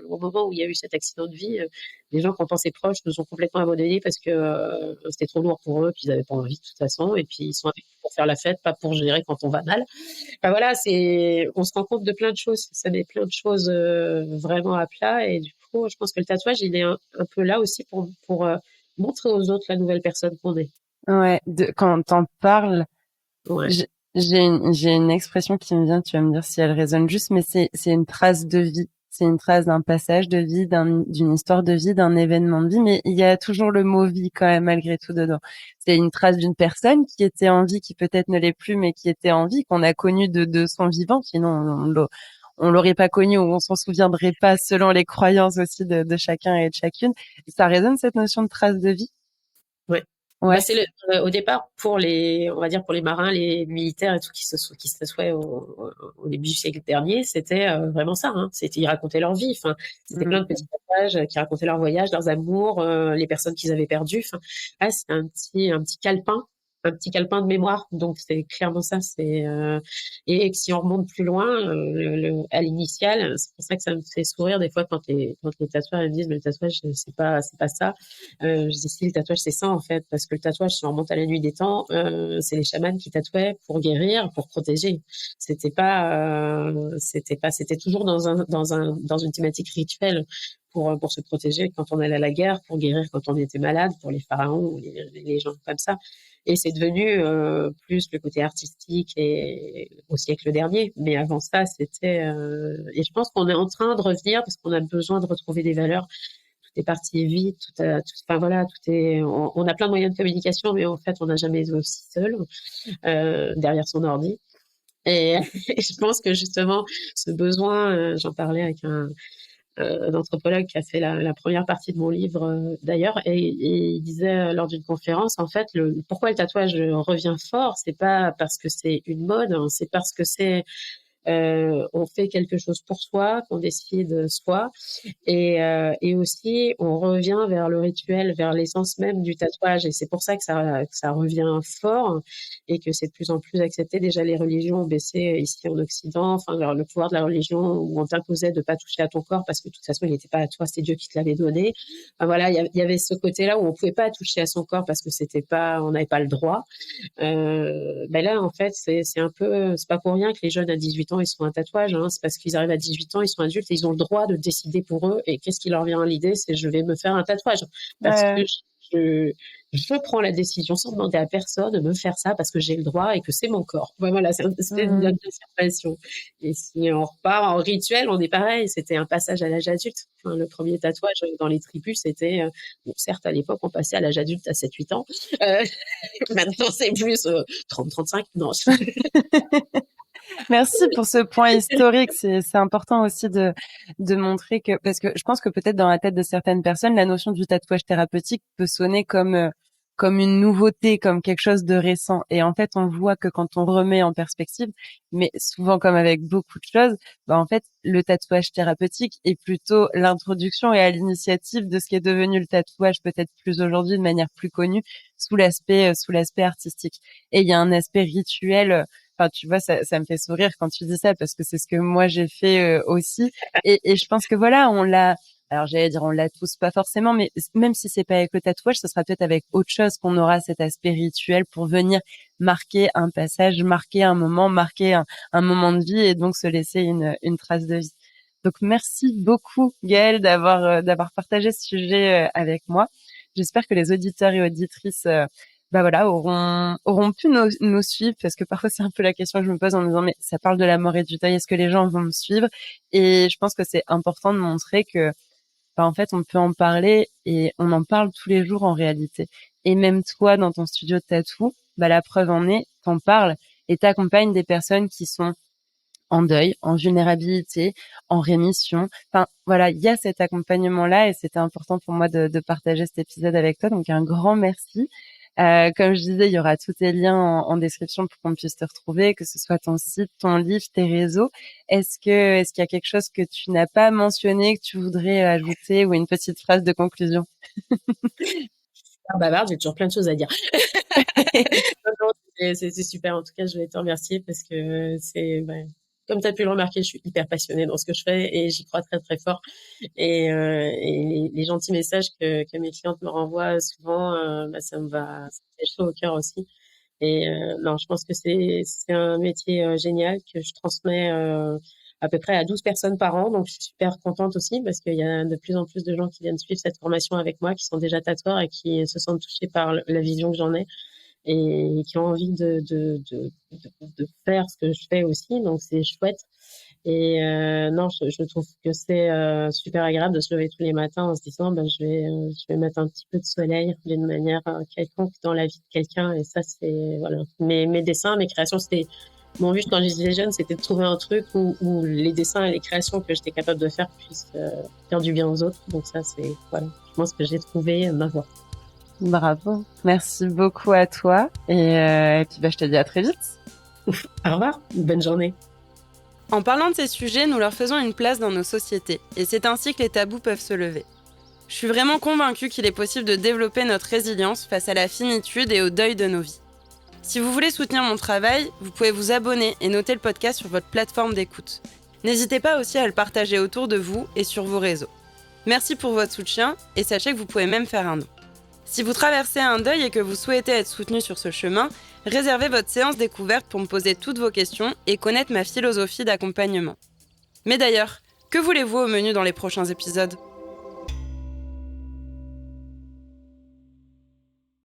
au moment où il y a eu cet accident de vie, les gens qu'on pensait proches nous ont complètement abandonnés parce que c'était trop lourd pour eux, puis ils avaient pas envie de toute façon, et puis ils sont avec nous pour faire la fête, pas pour gérer quand on va mal. Enfin, voilà, on se rend compte de plein de choses. Ça met plein de choses vraiment à plat. Et du coup, je pense que le tatouage, il est un peu là aussi pour montrer aux autres la nouvelle personne qu'on est. Ouais, quand t'en parles, Ouais. j'ai une expression qui me vient, tu vas me dire si elle résonne juste, mais c'est une trace de vie. c'est une trace d'un passage de vie, d'une histoire de vie, d'un événement de vie, mais il y a toujours le mot vie quand même malgré tout dedans. C'est une trace d'une personne qui était en vie, qui peut-être ne l'est plus, mais qui était en vie, qu'on a connue de son vivant. Sinon, on l'aurait pas connu ou on s'en souviendrait pas selon les croyances aussi de chacun et de chacune. Ça résonne cette notion de trace de vie? Ouais. Ouais. C'est au départ pour les, on va dire pour les marins, les militaires et tout qui s'assoient au début du siècle dernier, c'était vraiment ça. Hein. Ils racontaient leur vie. Enfin, c'était plein de petits passages qui racontaient leur voyage, leurs amours, les personnes qu'ils avaient perdues. Enfin, c'est un petit calepin de mémoire. Donc c'est clairement ça. Et si on remonte plus loin, à l'initial, c'est pour ça que ça me fait sourire des fois quand les tatoueurs ils me disent mais le tatouage c'est pas ça. Je dis si le tatouage c'est ça en fait, parce que le tatouage si on remonte à la nuit des temps, c'est les chamans qui tatouaient pour guérir, pour protéger. C'était toujours dans une thématique rituelle pour se protéger quand on allait à la guerre, pour guérir quand on était malade, pour les pharaons ou les gens comme ça. Et c'est devenu plus le côté artistique et au siècle dernier. Mais avant ça, c'était et je pense qu'on est en train de revenir parce qu'on a besoin de retrouver des valeurs. Tout est parti vite, enfin voilà, on a plein de moyens de communication, mais en fait, on n'a jamais été aussi seul derrière son ordi. Et, et je pense que justement, ce besoin, j'en parlais avec un anthropologue qui a fait la première partie de mon livre d'ailleurs, et il disait lors d'une conférence, en fait, pourquoi le tatouage revient fort, c'est pas parce que c'est une mode, hein, c'est parce que on fait quelque chose pour soi, qu'on décide soi, et aussi, on revient vers le rituel, vers l'essence même du tatouage. Et c'est pour ça que ça revient fort et que c'est de plus en plus accepté. Déjà, les religions ont baissé ici en Occident. Enfin, le pouvoir de la religion où on t'imposait de pas toucher à ton corps parce que de toute façon, il n'était pas à toi, c'est Dieu qui te l'avait donné. Enfin, voilà, il y avait ce côté-là où on pouvait pas toucher à son corps parce que on n'avait pas le droit. Là, en fait, c'est un peu, c'est pas pour rien que les jeunes à 18 ans, ils se font un tatouage, hein. C'est parce qu'ils arrivent à 18 ans, ils sont adultes et ils ont le droit de décider pour eux. Et qu'est-ce qui leur vient à l'idée? C'est je vais me faire un tatouage parce que je, je prends la décision sans demander à personne de me faire ça parce que j'ai le droit et que c'est mon corps. Ouais, voilà, c'est une espèce d'affirmation. Et si on repart en rituel, on est pareil. C'était un passage à l'âge adulte. Enfin, le premier tatouage dans les tribus, c'était, bon, certes, à l'époque, on passait à l'âge adulte à 7-8 ans. Euh, Maintenant, c'est plus 30-35. Non. Merci pour ce point historique. C'est important aussi de montrer que, parce que je pense que peut-être dans la tête de certaines personnes, la notion du tatouage thérapeutique peut sonner comme une nouveauté, comme quelque chose de récent. Et en fait, on voit que quand on remet en perspective, mais souvent comme avec beaucoup de choses, bah, en fait, le tatouage thérapeutique est plutôt l'introduction et à l'initiative de ce qui est devenu le tatouage peut-être plus aujourd'hui de manière plus connue sous l'aspect artistique. Et il y a un aspect rituel. Enfin, tu vois, ça me fait sourire quand tu dis ça parce que c'est ce que moi j'ai fait aussi. Et je pense que voilà, alors j'allais dire on l'a tous pas forcément, mais même si c'est pas avec le tatouage, ce sera peut-être avec autre chose qu'on aura cet aspect rituel pour venir marquer un passage, marquer un moment, marquer un moment de vie et donc se laisser une trace de vie. Donc merci beaucoup Gaëlle d'avoir partagé ce sujet avec moi. J'espère que les auditeurs et auditrices bah voilà, auront pu nous suivre parce que parfois c'est un peu la question que je me pose en me disant mais ça parle de la mort et du deuil, est-ce que les gens vont me suivre? Et je pense que c'est important de montrer que bah, en fait on peut en parler et on en parle tous les jours en réalité. Et même toi dans ton studio de tatou, bah la preuve en est, t'en parles et t'accompagnes des personnes qui sont en deuil, en vulnérabilité, en rémission. Enfin, voilà, il y a cet accompagnement-là et c'était important pour moi de partager cet épisode avec toi. Donc, un grand merci. Comme je disais, il y aura tous tes liens en description pour qu'on puisse te retrouver, que ce soit ton site, ton livre, tes réseaux. Est-ce qu'il y a quelque chose que tu n'as pas mentionné, que tu voudrais ajouter ou une petite phrase de conclusion? Bavarde, j'ai toujours plein de choses à dire. Non, non, c'est super. En tout cas, je voulais te remercier parce que comme tu as pu le remarquer, je suis hyper passionnée dans ce que je fais et j'y crois très, très fort. Et les gentils messages que mes clientes me renvoient souvent, ça me fait chaud au cœur aussi. Et non, je pense que c'est un métier génial que je transmets à peu près à 12 personnes par an. Donc, je suis super contente aussi parce qu'il y a de plus en plus de gens qui viennent suivre cette formation avec moi, qui sont déjà tatoueurs et qui se sentent touchés par la vision que j'en ai et qui ont envie de faire ce que je fais aussi. Donc, c'est chouette. Et non, je trouve que c'est super agréable de se lever tous les matins en se disant, je vais mettre un petit peu de soleil d'une manière quelconque dans la vie de quelqu'un. Et ça, c'est voilà. Mes dessins, mes créations, c'était mon but quand j'étais jeune, c'était de trouver un truc où les dessins et les créations que j'étais capable de faire puissent faire du bien aux autres. Donc ça, c'est voilà. Je pense que j'ai trouvé ma voie. Bravo. Merci beaucoup à toi. Et puis je te dis à très vite. Au revoir. Bonne journée. En parlant de ces sujets, nous leur faisons une place dans nos sociétés, et c'est ainsi que les tabous peuvent se lever. Je suis vraiment convaincue qu'il est possible de développer notre résilience face à la finitude et au deuil de nos vies. Si vous voulez soutenir mon travail, vous pouvez vous abonner et noter le podcast sur votre plateforme d'écoute. N'hésitez pas aussi à le partager autour de vous et sur vos réseaux. Merci pour votre soutien, et sachez que vous pouvez même faire un don. Si vous traversez un deuil et que vous souhaitez être soutenu sur ce chemin, réservez votre séance découverte pour me poser toutes vos questions et connaître ma philosophie d'accompagnement. Mais d'ailleurs, que voulez-vous au menu dans les prochains épisodes ?